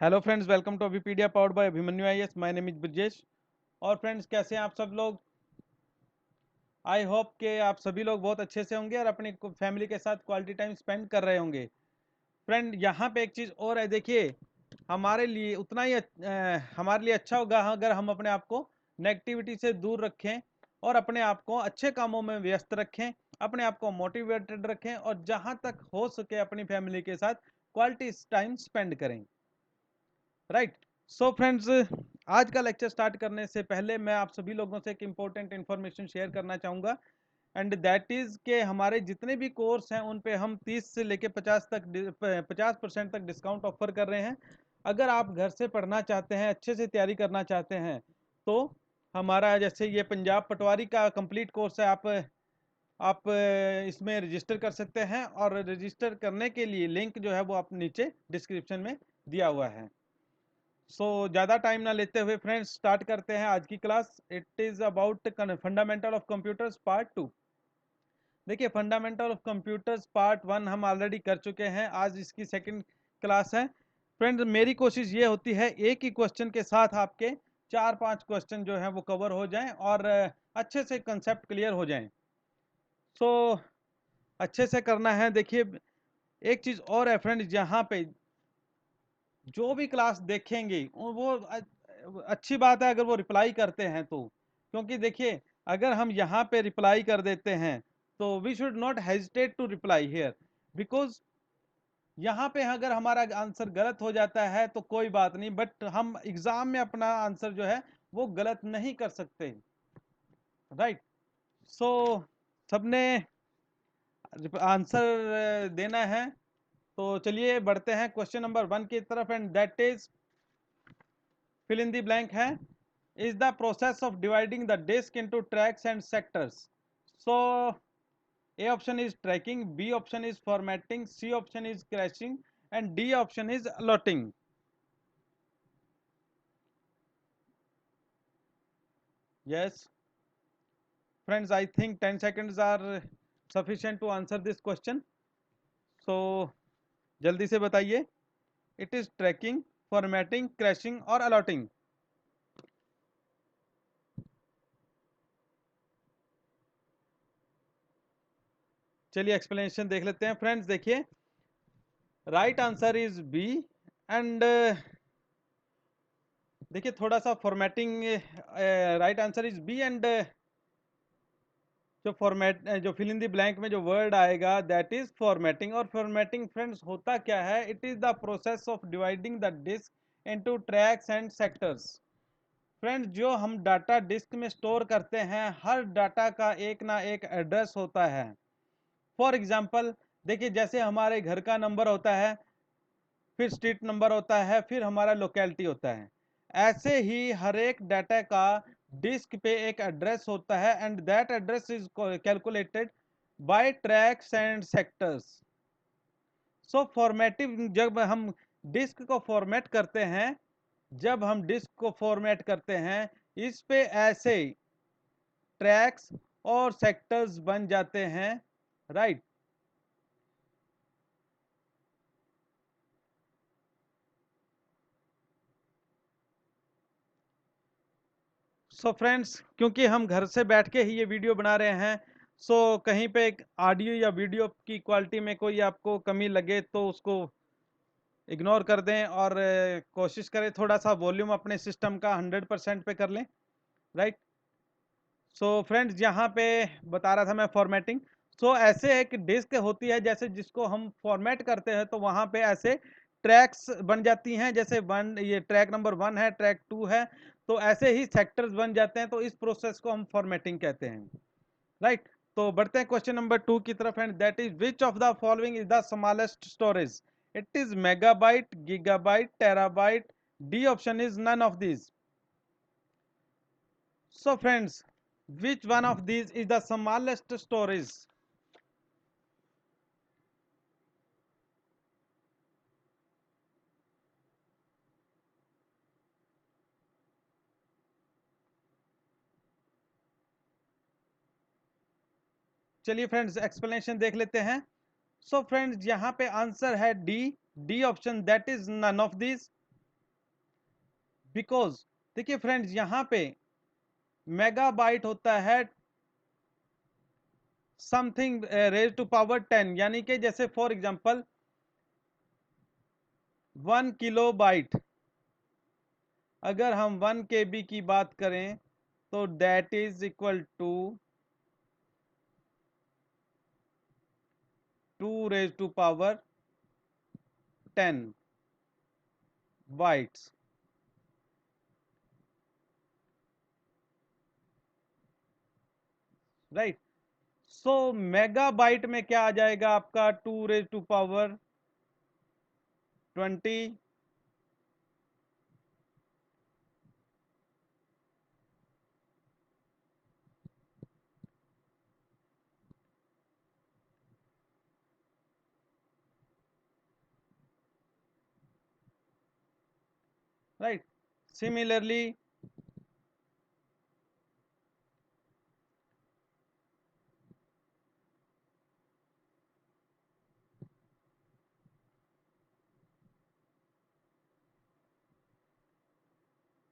Hello friends, welcome to Abhipedia powered by Abhimanyu IAS. My name is Brajesh. और friends, कैसे हैं आप सब लोग? आई होप कि आप सभी लोग बहुत अच्छे से होंगे और अपनी फैमिली के साथ क्वालिटी टाइम स्पेंड कर रहे होंगे। फ्रेंड, यहाँ पे एक चीज़ और है, देखिए, हमारे लिए उतना ही हमारे लिए अच्छा होगा अगर हम अपने आप को नेगेटिविटी से दूर रखें और अपने आप को अच्छे कामों में व्यस्त रखें, अपने आप को मोटिवेटेड रखें और जहाँ तक हो सके अपनी फैमिली के साथ क्वालिटी टाइम स्पेंड करें। राइट। सो फ्रेंड्स, आज का लेक्चर स्टार्ट करने से पहले मैं आप सभी लोगों से एक इम्पोर्टेंट इन्फॉर्मेशन शेयर करना चाहूँगा, एंड दैट इज़ के हमारे जितने भी कोर्स हैं उन पे हम 30 से लेके 50% तक डिस्काउंट ऑफर कर रहे हैं। अगर आप घर से पढ़ना चाहते हैं, अच्छे से तैयारी करना चाहते हैं, तो हमारा जैसे ये पंजाब पटवारी का कंप्लीट कोर्स है, आप इसमें रजिस्टर कर सकते हैं और रजिस्टर करने के लिए लिंक जो है वो आप नीचे डिस्क्रिप्शन में दिया हुआ है। ज़्यादा टाइम ना लेते हुए फ्रेंड्स, स्टार्ट करते हैं आज की class. It is about fundamental of computers part 2। देखिए, फंडामेंटल ऑफ कंप्यूटर्स पार्ट 1 हम ऑलरेडी कर चुके हैं, आज इसकी सेकंड क्लास है। फ्रेंड्स, मेरी कोशिश ये होती है एक ही क्वेश्चन के साथ आपके 4-5 क्वेश्चन जो है वो कवर हो जाएं और अच्छे से कंसेप्ट क्लियर हो जाएं। सो अच्छे से करना है। देखिए, एक चीज़ और है फ्रेंड्स, यहाँ पे जो भी क्लास देखेंगे वो अच्छी बात है अगर वो रिप्लाई करते हैं तो, क्योंकि देखिए, अगर हम यहाँ पे रिप्लाई कर देते हैं तो we should not hesitate to reply here, because यहाँ पे अगर हमारा आंसर गलत हो जाता है तो कोई बात नहीं, बट हम एग्जाम में अपना आंसर जो है वो गलत नहीं कर सकते। राइट। सो सबने आंसर देना है, तो चलिए बढ़ते हैं क्वेश्चन नंबर 1 की तरफ, and that is fill in the blank है, is the process of dividing the disk into tracks and sectors. So A option is tracking, B option is formatting, C option is crashing, and D option is allotting. Yes friends, I think 10 seconds are sufficient to answer this question. So जल्दी से बताइए, it is tracking, formatting, crashing और allotting. चलिए explanation देख लेते हैं friends. देखिए, right answer is B, and देखिए थोड़ा सा formatting, right answer is B, and जो फॉर्मेट जो फिल इन द ब्लैंक में जो वर्ड आएगा दैट इज फॉर्मेटिंग। और फॉर्मेटिंग फ्रेंड्स होता क्या है? It is the process of dividing the disk into tracks and sectors. Friends, जो हम डाटा डिस्क में स्टोर करते हैं, हर डाटा का एक ना एक एड्रेस होता है। फॉर एग्जांपल, देखिए, जैसे हमारे घर का नंबर होता है, फिर स्ट्रीट नंबर होता है, फिर हमारा लोकेलिटी होता है, ऐसे ही हर एक डाटा का डिस्क पे एक एड्रेस होता है, and that address is calculated by tracks and sectors. So formative, जब हम डिस्क को फॉर्मेट करते हैं, जब हम डिस्क को फॉर्मेट करते हैं, इस पे ऐसे ट्रैक्स और सेक्टर्स बन जाते हैं। राइट। सो फ्रेंड्स, क्योंकि हम घर से बैठ के ही ये वीडियो बना रहे हैं, सो कहीं पे ऑडियो या वीडियो की क्वालिटी में कोई आपको कमी लगे तो उसको इग्नोर कर दें और कोशिश करें थोड़ा सा वॉल्यूम अपने सिस्टम का 100% पे कर लें। राइट। सो फ्रेंड्स, यहाँ पे बता रहा था मैं फॉर्मेटिंग। सो ऐसे एक डिस्क होती है, जैसे जिसको हम फॉर्मेट करते हैं तो वहाँ पे ऐसे ट्रैक्स बन जाती हैं, जैसे वन, ये ट्रैक नंबर 1 है, ट्रैक 2 है, तो ऐसे ही सेक्टर्स बन जाते हैं, तो इस प्रोसेस को हम फॉर्मेटिंग कहते हैं। राइट। तो बढ़ते हैं क्वेश्चन नंबर 2 की तरफ, and that is which of the following is the smallest storage? It is megabyte, gigabyte, terabyte, D option is none of these. So friends, which one of these is the smallest storage? चलिए friends, explanation देख लेते हैं। So friends, यहाँ पे answer है D, D option, that is none of this. Because देखिए friends, यहां पे मेगाबाइट होता है समथिंग रेज टू पावर 10, यानी कि जैसे फॉर एग्जांपल 1 किलोबाइट, अगर हम 1 KB की बात करें तो that is equal to 2 raised to power 10 bytes, right. So megabyte में क्या आ जाएगा आपका 2 raised to power 20, right. Similarly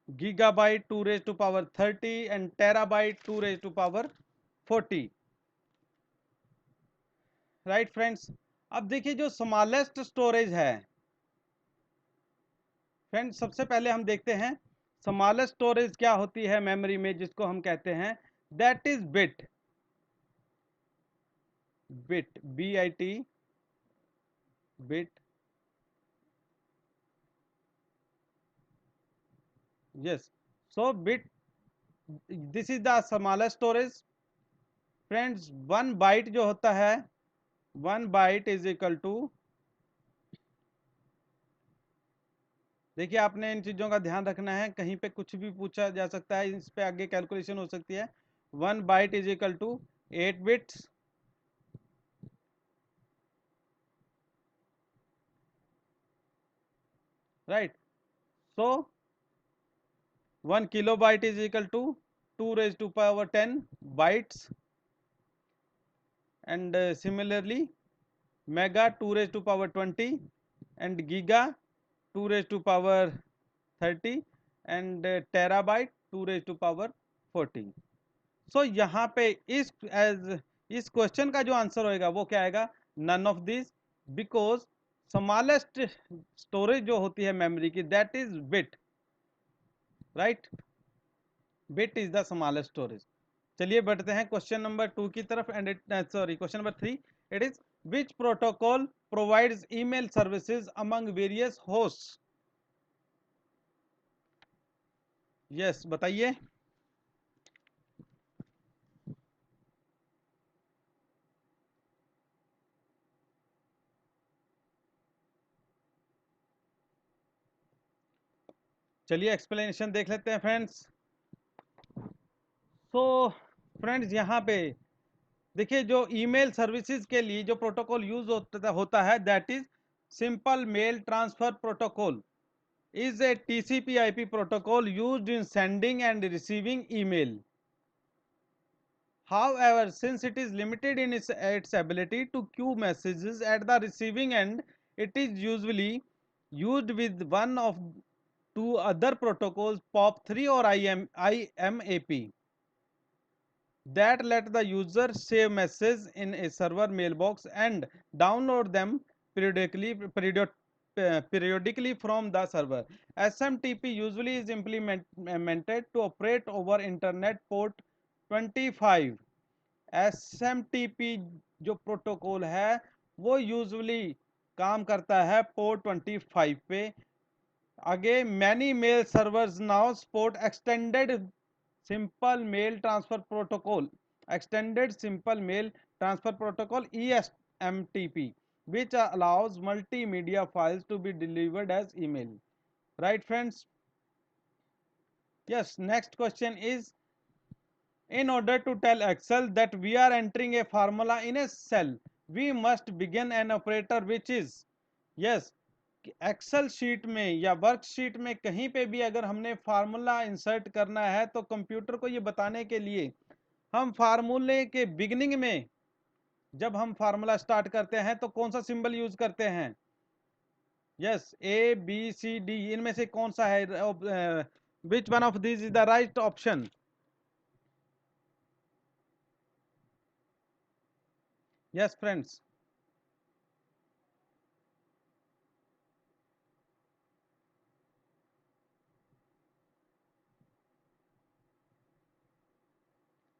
gigabyte 2 raised to power 30 and terabyte 2 raised to power 40, right friends. अब देखिए जो स्मॉलेस्ट स्टोरेज है फ्रेंड्स, सबसे पहले हम देखते हैं स्मॉलेस्ट स्टोरेज क्या होती है मेमोरी में, जिसको हम कहते हैं that is bit. Bit, BIT, bit, yes. So bit, this is the smallest storage friends. 1 byte जो होता है, 1 बाइट इज इक्वल टू, देखिए आपने इन चीजों का ध्यान रखना है, कहीं पे कुछ भी पूछा जा सकता है, इस पे आगे कैलकुलेशन हो सकती है। 1 byte is equal to 8 bits, right. So 1 kilobyte is equal to 2 raised to power 10 bytes, and similarly mega 2 raised to power 20, and giga 2 raised to power 30, and terabyte 2 raised to power 40। सो यहाँ पे इस question का जो answer होएगा वो क्या आएगा, none of this, because smallest storage जो होती है मेमोरी की that is bit, right. Bit is the smallest storage. चलिए बढ़ते हैं क्वेश्चन नंबर 2 की तरफ, and sorry question number 3। It is which protocol provides email services among various host. Yes, बताइए। चलिए एक्सप्लेनेशन देख लेते हैं फ्रेंड्स। सो फ्रेंड्स, यहाँ पे देखिए जो ईमेल सर्विसेज के लिए जो प्रोटोकॉल यूज होता है that is simple mail transfer protocol, is a TCP/IP protocol used in sending and receiving email. However, since it is limited in its ability to queue messages at the receiving end, it is usually used with one of two other protocols, POP3 or IMAP, that let the user save messages in a server mailbox and download them periodically from the server. SMTP usually is implemented to operate over internet port 25। SMTP जो protocol है वो usually काम करता है port 25 पे। आगे many mail servers now support extended simple mail transfer protocol ESMTP, which allows multimedia files to be delivered as email, right friends? Yes, next question is, in order to tell Excel that we are entering a formula in a cell, we must begin an operator which is, yes, Excel sheet में या worksheet में कहीं पे भी अगर हमने formula insert करना है तो कंप्यूटर को ये बताने के लिए हम फार्मूले के बिगिनिंग में जब हम फार्मूला स्टार्ट करते हैं तो कौन सा सिंबल यूज करते हैं, yes, A B C D, इनमें से कौन सा है? Which one of this is the right option? Yes friends,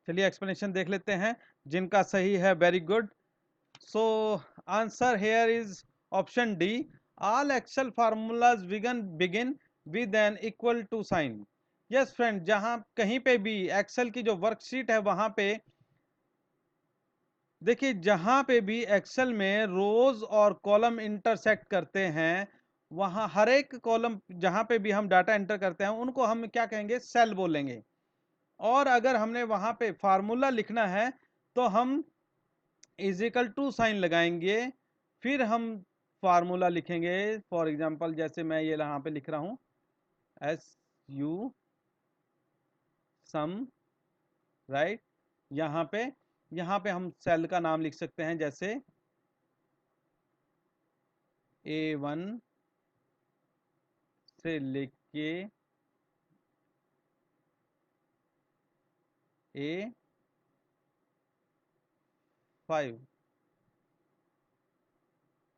चलिए एक्सप्लेनेशन देख लेते हैं जिनका सही है। Very good. So answer here is option D, all Excel formulas begin with an equal to sign. Yes friend, जहां कहीं पे भी एक्सेल की जो वर्कशीट है वहां पे देखिए, जहां पे भी एक्सेल में रोज और कॉलम इंटरसेक्ट करते हैं, वहां हर एक कॉलम जहां पे भी हम डाटा एंटर करते हैं उनको हम क्या कहेंगे? सेल बोलेंगे। और अगर हमने वहां पे फार्मूला लिखना है तो हम इजिकल टू साइन लगाएंगे, फिर हम फार्मूला लिखेंगे। फॉर एग्जांपल जैसे मैं ये यहाँ पे लिख रहा हूं, एस यू सम, राइट। यहाँ पे हम सेल का नाम लिख सकते हैं, जैसे A1 से लेके A5,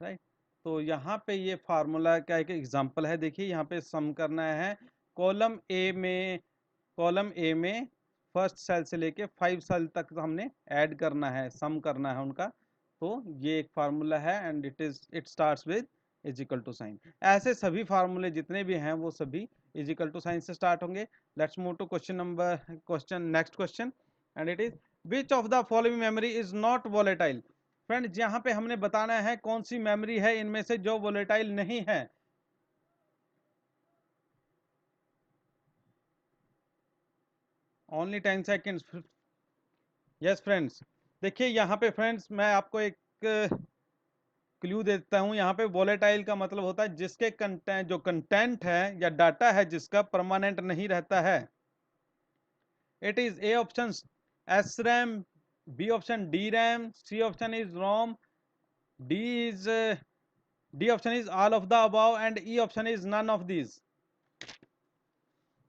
राइट। तो यहाँ पे ये फार्मूला का एक एग्जांपल है। देखिए यहाँ पे सम करना है कॉलम ए में फर्स्ट सेल से लेके 5 सेल तक हमने ऐड करना है, सम करना है उनका। तो ये एक फार्मूला है and it starts with is equal to sign. ऐसे सभी फार्मूले जितने भी हैं वो सभी इज इक्वल टू साइन से स्टार्ट होंगे। Let's move to next question, and it is which of the following memory is not volatile. Friend, यहाँ पे हमने बताना है कौन सी मेमोरी है इनमें से जो वोलेटाइल नहीं है। Only 10 seconds. यस फ्रेंड्स, देखिए यहाँ पे फ्रेंड्स मैं आपको एक क्लू देता हूँ। यहाँ पे वोलेटाइल का मतलब होता है जिसके कंटेंट, जो कंटेंट है या डाटा है जिसका परमानेंट नहीं रहता है। It is A option S RAM, B option D RAM, C option is ROM, D is D option is all of the above, and E option is none of these.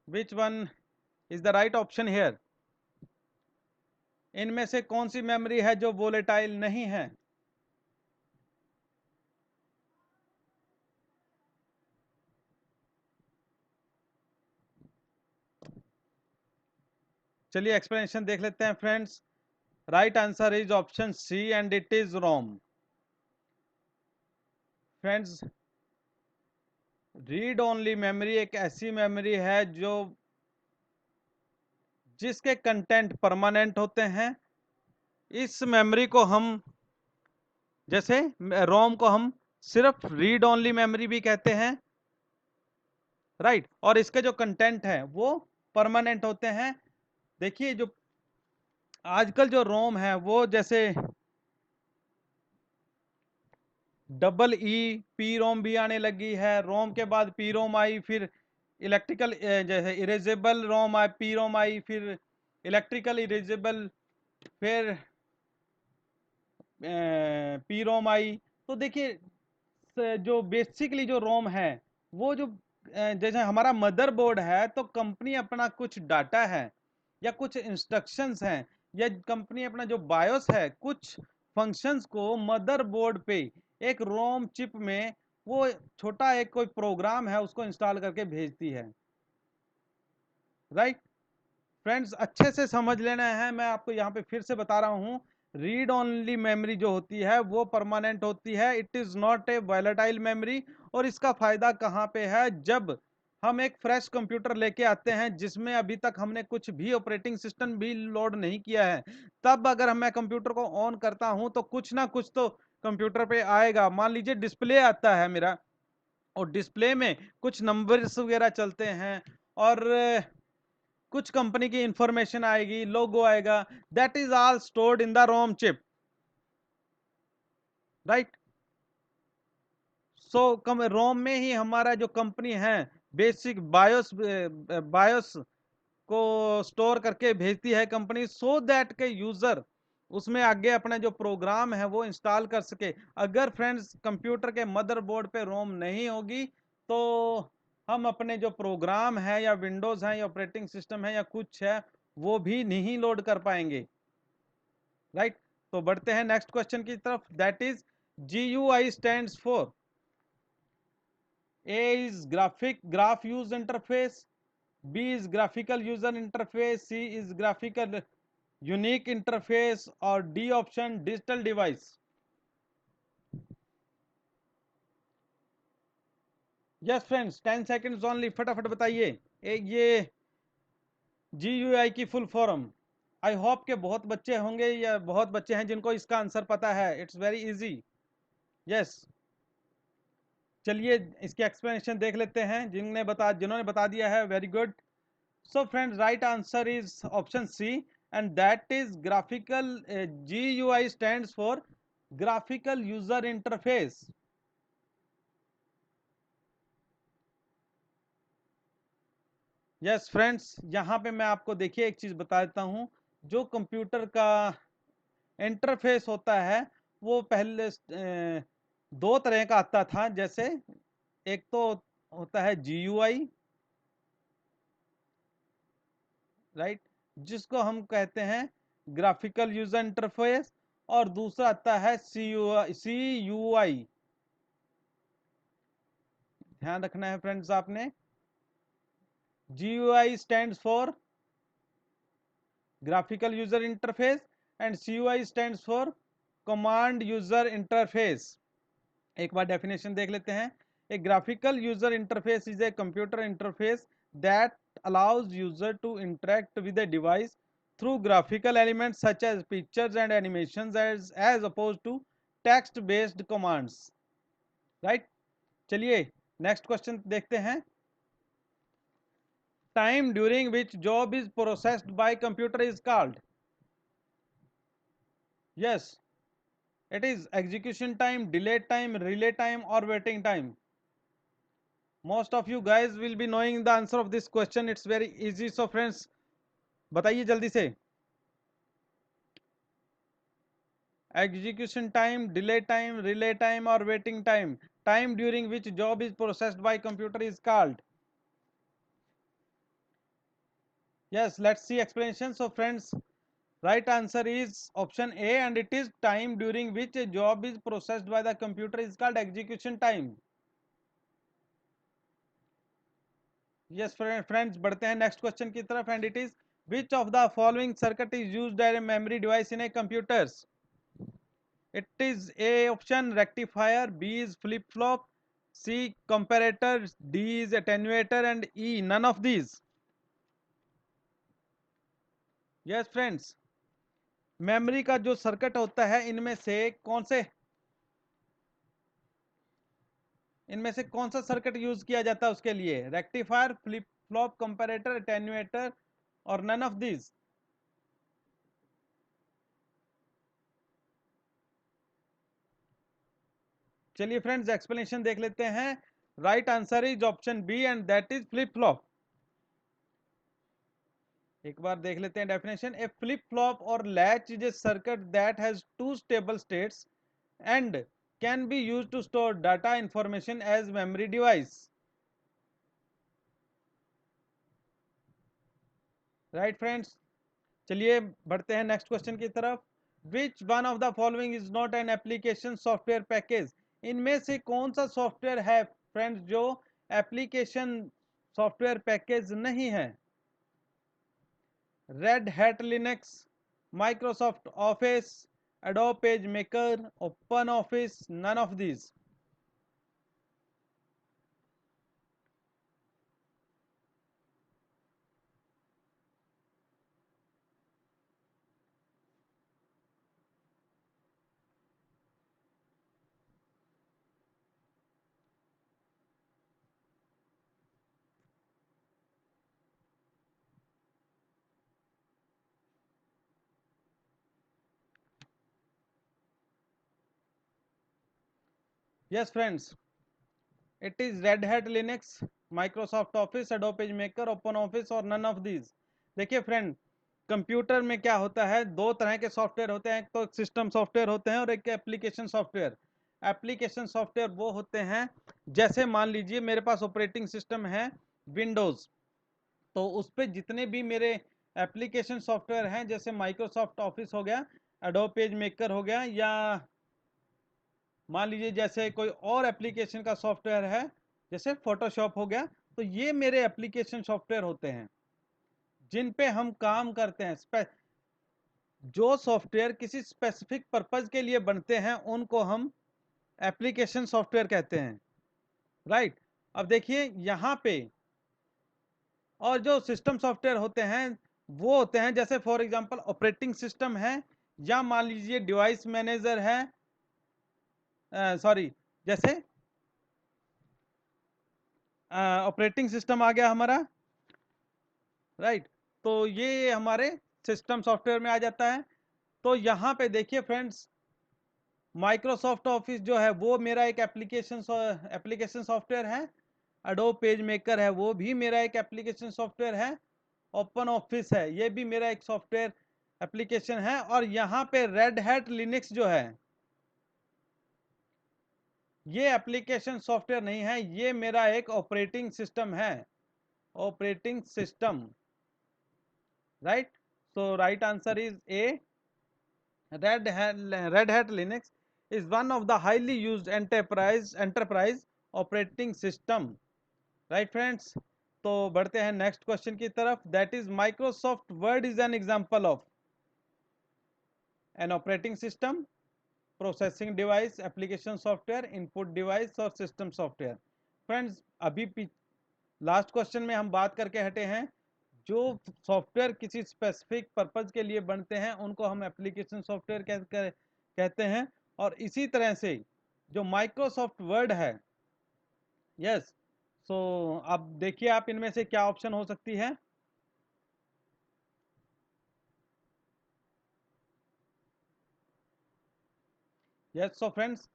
Which one is the right option here? इनमें से कौन सी memory है जो volatile नहीं है? चलिए explanation देख लेते हैं friends. Right answer is option C and it is ROM. Friends, read only memory एक ऐसी मेमोरी है जो जिसके कंटेंट परमानेंट होते हैं। इस मेमोरी को हम, जैसे रोम को हम सिर्फ रीड ओनली मेमोरी भी कहते हैं, राइट। और इसके जो कंटेंट है वो परमानेंट होते हैं। देखिए जो आजकल जो रोम है वो जैसे डबल ई पी रोम भी आने लगी है, रोम के बाद पी रोम आई, फिर इलेक्ट्रिकल जैसे इरेजेबल रोम आई, पी रोम आई, फिर इलेक्ट्रिकल इरेजेबल, फिर पी रोम आई। तो देखिए जो बेसिकली जो रोम है वो जो जैसे हमारा मदरबोर्ड है, तो कंपनी अपना कुछ डाटा है या कुछ इंस्ट्रक्शंस हैं, या कंपनी अपना जो बायोस है कुछ फंक्शंस को मदरबोर्ड पे एक रोम चिप में वो छोटा एक कोई प्रोग्राम है उसको इंस्टॉल करके भेजती है, राइट। फ्रेंड्स, अच्छे से समझ लेना है, मैं आपको यहाँ पे फिर से बता रहा हूँ। रीड ओनली मेमोरी जो होती है वो परमानेंट होती है, it is not a volatile memory. और इसका फायदा कहाँ पे है? जब हम एक फ्रेश कंप्यूटर लेके आते हैं जिसमें अभी तक हमने कुछ भी ऑपरेटिंग सिस्टम भी लोड नहीं किया है, तब अगर मैं कंप्यूटर को ऑन करता हूं तो कुछ ना कुछ तो कंप्यूटर पे आएगा। मान लीजिए डिस्प्ले आता है मेरा, और डिस्प्ले में कुछ नंबर्स वगैरह चलते हैं, और कुछ कंपनी की इंफॉर्मेशन आएगी, लोगो आएगा, that is all stored in the ROM chip, right. So ROM में ही हमारा जो कंपनी है बेसिक बायोस बायोस को स्टोर करके भेजती है कंपनी, सो दैट के यूजर उसमें आगे अपना जो प्रोग्राम है वो इंस्टॉल कर सके। अगर फ्रेंड्स कंप्यूटर के मदरबोर्ड पे रोम नहीं होगी तो हम अपने जो प्रोग्राम है या विंडोज है या ऑपरेटिंग सिस्टम है या कुछ है वो भी नहीं लोड कर पाएंगे। राइट, तो बढ़ते हैं नेक्स्ट क्वेश्चन की तरफ। That is GUI stands for, A is graph use interface, B is graphical user interface, C is graphical unique interface और D option digital device। Yes friends 10 seconds only, फटाफट बताइए। एक ये GUI की full form, I hope के बहुत बच्चे होंगे या बहुत बच्चे हैं जिनको इसका आंसर पता है। It's very easy. यस, चलिए इसकी एक्सप्लेनेशन देख लेते हैं। जिन्होंने बता दिया है, very good. So friends, right answer is option C, and that is graphical, GUI stands for graphical user interface. Yes friends, यहाँ पे मैं आपको देखिए एक चीज बता देता हूँ। जो कंप्यूटर का इंटरफेस होता है वो पहले दो तरह का आता था। जैसे एक तो होता है GUI, राइट, जिसको हम कहते हैं ग्राफिकल यूजर इंटरफेस, और दूसरा आता है CUI। ध्यान रखना है फ्रेंड्स आपने। GUI stands for graphical user interface and CUI stands for command user interface. एक बार डेफिनेशन देख लेते हैं। A graphical user interface is a computer interface that allows user to interact with a device through graphical elements such as pictures and animations as opposed to text based commands। right, चलिए next question देखते हैं। Time during which job is processed bye computer is called. Yes, it is execution time, delay time, relay time or waiting time। most of you guys will be knowing the answer of this question, it's very easy। so friends, बताइए जल्दी से। execution time, delay time, relay time or waiting time, time during which job is processed by computer is called। yes, let's see explanation। so friends, right answer is option A, and it is time during which a job is processed by the computer is called execution time। Yes friends, बढ़ते हैं next question की तरफ। And it is which of the following circuit is used as a memory device in a computers. It is A option rectifier, B is flip flop, C comparator, D is attenuator and E none of these. Yes friends, memory का जो circuit होता है इनमें से कौन सा circuit use किया जाता है उसके लिए? Rectifier, flip flop, comparator, attenuator और नन ऑफ दीज। चलिए फ्रेंड्स, एक्सप्लेनेशन देख लेते हैं। Right answer is option B, and that is flip flop. एक बार देख लेते हैं डेफिनेशन। ए फ्लिप फ्लॉप और latch is a circuit that has two stable states and can be used to store data information as memory device. Right friends, चलिए बढ़ते हैं next question की तरफ। Which one of the following is not an application software package. इनमें से कौन सा software है फ्रेंड्स जो एप्लीकेशन सॉफ्टवेयर पैकेज नहीं है? Red Hat Linux, Microsoft Office, Adobe PageMaker, Open Office, none of these. Yes friends, it is Red Hat Linux, Microsoft Office, Adobe PageMaker, Open Office और none of these. देखिए friend, computer में क्या होता है, दो तरह के software होते हैं, एक तो सिस्टम सॉफ्टवेयर होते हैं और एक एप्लीकेशन सॉफ्टवेयर। एप्लीकेशन सॉफ्टवेयर वो होते हैं, जैसे मान लीजिए मेरे पास ऑपरेटिंग सिस्टम है विंडोज़, तो उस पे जितने भी मेरे एप्लीकेशन सॉफ्टवेयर हैं, जैसे माइक्रोसॉफ्ट ऑफिस हो गया, एडोब पेज मेकर हो गया, या मान लीजिए जैसे कोई और एप्लीकेशन का सॉफ्टवेयर है जैसे फोटोशॉप हो गया, तो ये मेरे एप्लीकेशन सॉफ्टवेयर होते हैं जिन पे हम काम करते हैं। जो सॉफ्टवेयर किसी स्पेसिफिक पर्पज के लिए बनते हैं उनको हम एप्लीकेशन सॉफ्टवेयर कहते हैं, राइट। अब देखिए यहाँ पे, और जो सिस्टम सॉफ्टवेयर होते हैं वो होते हैं जैसे फॉर एग्जांपल ऑपरेटिंग सिस्टम है, या मान लीजिए डिवाइस मैनेजर है, सॉरी, जैसे ऑपरेटिंग सिस्टम आ गया हमारा, राइट। तो ये हमारे सिस्टम सॉफ्टवेयर में आ जाता है। तो यहाँ पे देखिए फ्रेंड्स, माइक्रोसॉफ्ट ऑफिस जो है वो मेरा एक एप्लीकेशन सॉफ्टवेयर है, एडोब पेज मेकर है वो भी मेरा एक एप्लीकेशन सॉफ्टवेयर है, ओपन ऑफिस है ये भी मेरा एक सॉफ्टवेयर एप्लीकेशन है, और यहाँ पे रेड हैट लिनक्स जो है ये एप्लीकेशन सॉफ्टवेयर नहीं है, ये मेरा एक ऑपरेटिंग सिस्टम है, operating system, right. So right answer is a, Red Hat Linux is one of the highly used enterprise operating system, right friends। तो बढ़ते हैं नेक्स्ट क्वेश्चन की तरफ, that is Microsoft word is an example of N operating system, processing device, application software, input device और system software. Friends अभी last question में हम बात करके हटे हैं, जो सॉफ्टवेयर किसी स्पेसिफिक पर्पज के लिए बनते हैं उनको हम एप्लीकेशन सॉफ्टवेयर कहते हैं। और इसी तरह से जो माइक्रोसॉफ्ट वर्ड है, यस, सो अब देखिए आप इनमें से क्या ऑप्शन हो सकती है। Yes, so friends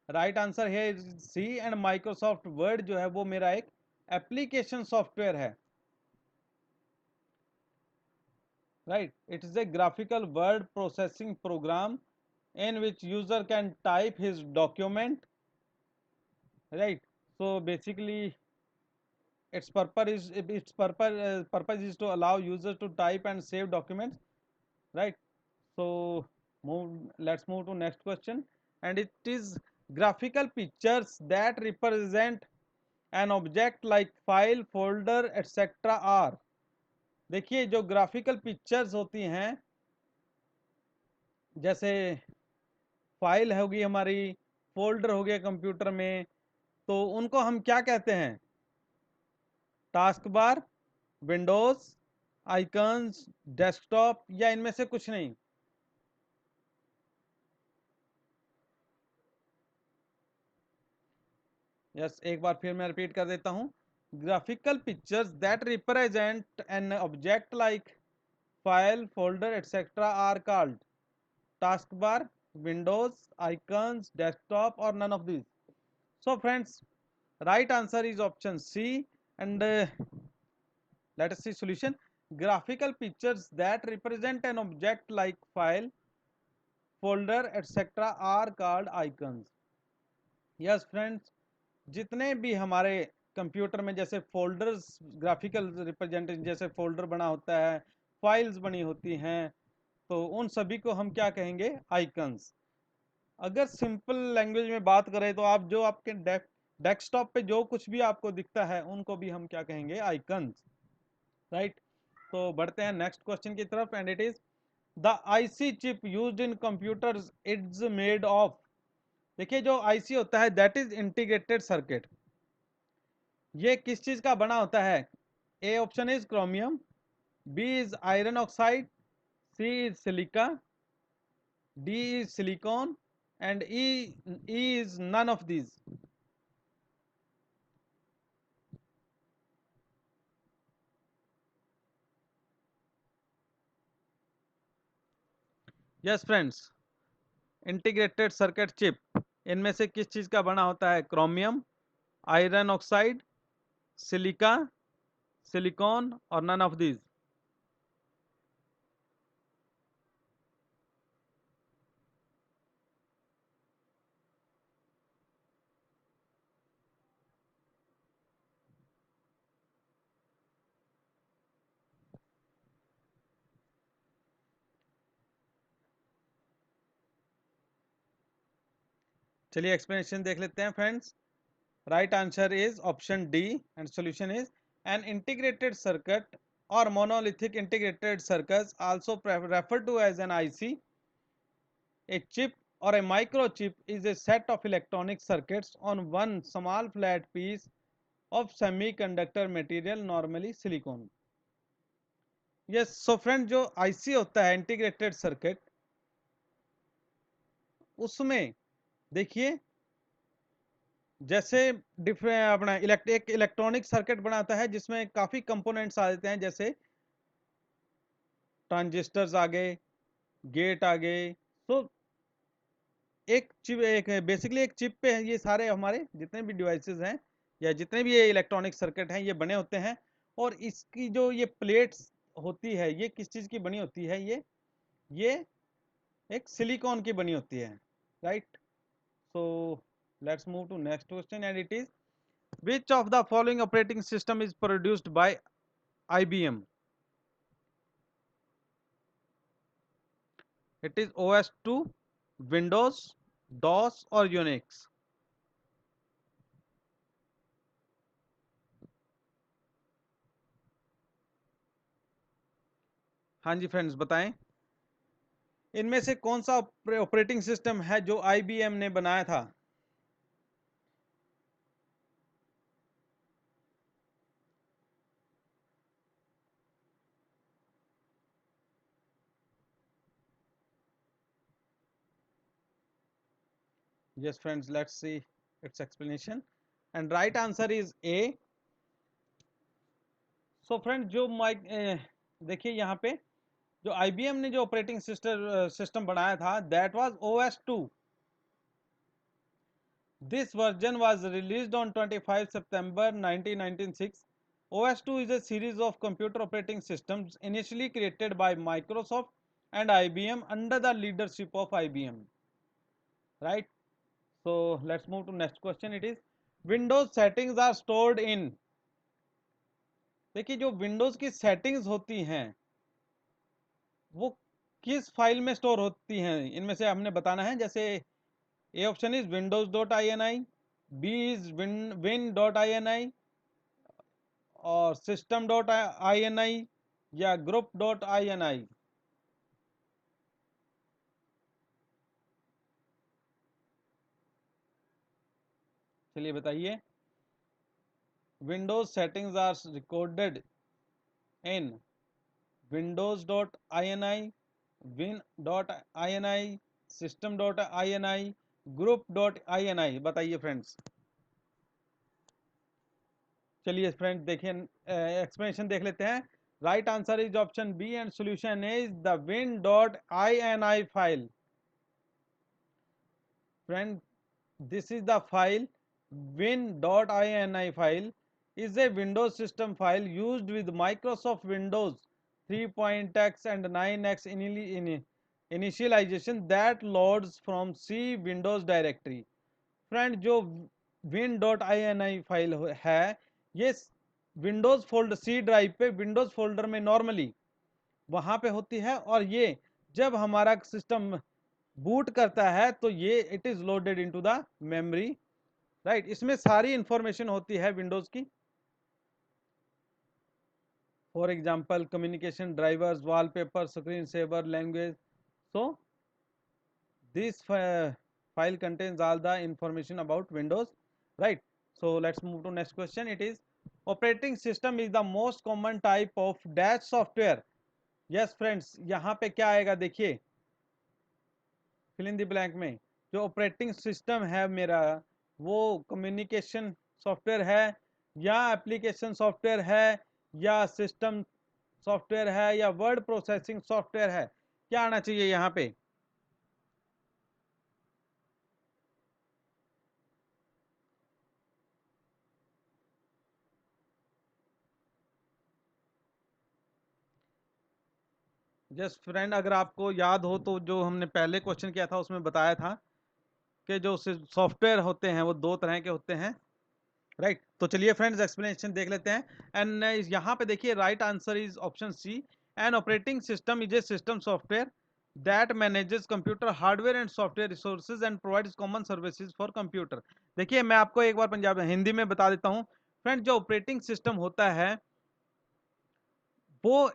right answer है सी, एंड माइक्रोसॉफ्ट वर्ड जो है वो मेरा एक एप्लीकेशन सॉफ्टवेयर है, right, it is a graphical word processing program in which user can type his document, right। So basically its purpose is to allow users to type and save documents, right। So let's move to next question, and it is graphical pictures that represent an object like file, folder, etc. are। देखिए जो graphical pictures होती हैं, जैसे file होगी हमारी, folder हो गया computer में, तो उनको हम क्या कहते हैं, task bar, windows, icons, desktop, या इनमें से कुछ नहीं। यस, एक बार फिर मैं रिपीट कर देता हूं, graphical pictures that represent an object like file, folder etcetera are called task bar, windows, icons, desktop और none of this. So friends right answer is option C, and let us see solution। graphical pictures that represent an object like file, folder etc. are called icons। yes friends, जितने भी हमारे computer में जैसे folders, graphical representation, जैसे folder बना होता है, files बनी होती हैं, तो उन सभी को हम क्या कहेंगे, आइकन्स। अगर सिंपल लैंग्वेज में बात करें तो आप जो आपके डेस्कटॉप पे जो कुछ भी आपको दिखता है उनको भी हम क्या कहेंगे, आइकन्स, राइट। तो बढ़ते हैं नेक्स्ट क्वेश्चन की तरफ, and it is the IC chip used in computers it's made of. देखिए जो आईसी होता है दैट इज इंटीग्रेटेड सर्किट, ये किस चीज का बना होता है। A option is chromium, B is iron oxide, C is silica, D is silicon, and E is none of these. Yes friends, integrated circuit chip इनमें से किस चीज का बना होता है, chromium, iron oxide, silica, silicon और नन ऑफ दीज। चलिए एक्सप्लेनेशन देख लेते हैं friends. Right answer is option D and solution is an integrated circuit or monolithic integrated circuits also referred to as an IC. A chip or a microchip is a set of electronic circuits on one small flat piece of semiconductor material, normally silicon. Yes, so friend, जो IC होता है integrated circuit, उसमें देखिए जैसे अपना एक electronic circuit बनाता है जिसमें काफी कंपोनेंट्स आ जाते हैं, जैसे ट्रांजिस्टर्स आ गए, गेट आ गए। तो एक चिप, एक बेसिकली एक चिप पे ये सारे हमारे जितने भी डिवाइसेस हैं या जितने भी ये इलेक्ट्रॉनिक सर्किट हैं ये बने होते हैं। और इसकी जो ये प्लेट्स होती है ये किस चीज की बनी होती है, ये एक सिलिकॉन की बनी होती है, right. So let's move to next question and it is which of the following operating system is produced by IBM? It is OS2, Windows, DOS or Unix? हाँ जी फ्रेंड्स, बताएं इनमें से कौन सा ऑपरेटिंग सिस्टम है जो IBM ने बनाया था। Yes friends, let's see its explanation and right answer is A. So friends, जो माइक देखिए यहाँ पे जो IBM ने जो ऑपरेटिंग सिस्टम बनाया था that was OS2. This version was released on 25 September 1996. OS2 is a series of computer operating systems initially created by Microsoft and IBM under the leadership of IBM, right? So let's move to next question. It is Windows settings are stored in. देखिए जो Windows की settings होती हैं वो किस file में store होती हैं, इनमें से हमने बताना है। जैसे A option is windows.ini, B is win.ini और system.ini या group.ini। चलिए बताइए। Windows settings are recorded in windows.ini, win.ini, system.ini, group.ini। बताइए फ्रेंड्स। चलिए फ्रेंड्स देखिए एक्सप्लेनेशन देख लेते हैं। Right answer is option B and solution is the win.ini file. Friend, this is the file. win.ini file is a Windows system file used with Microsoft Windows 3.x and 9x initialization that loads from C Windows directory. Friend, जो win.ini file है ये Windows folder C drive पे Windows folder में normally वहां पे होती है, और ये जब हमारा सिस्टम बूट करता है तो ये it is loaded into the memory, right. इसमें सारी इंफॉर्मेशन होती है विंडोज की, for example communication drivers, wallpaper, screen saver, language. So this file contains all the information about Windows, right. So let's move to next question. It is operating system is the most common type of dash software. Yes friends, यहाँ पे क्या आएगा देखिए, fill in the blank में जो operating system है मेरा वो कम्युनिकेशन सॉफ्टवेयर है या एप्लीकेशन सॉफ्टवेयर है या सिस्टम सॉफ्टवेयर है या वर्ड प्रोसेसिंग सॉफ्टवेयर है, क्या आना चाहिए यहाँ पे। जस्ट फ्रेंड, अगर आपको याद हो तो जो हमने पहले क्वेश्चन किया था उसमें बताया था कि जो सॉफ्टवेयर होते हैं वो दो तरह के होते हैं, राइट। तो चलिए फ्रेंड्स एक्सप्लेनेशन देख लेते हैं एंड यहाँ पे देखिए right answer is option C. An operating system is a system software that manages computer hardware and software resources and provides common services for computer। देखिए मैं आपको एक बार पंजाबी हिंदी में बता देता हूं फ्रेंड। जो ऑपरेटिंग सिस्टम होता है वो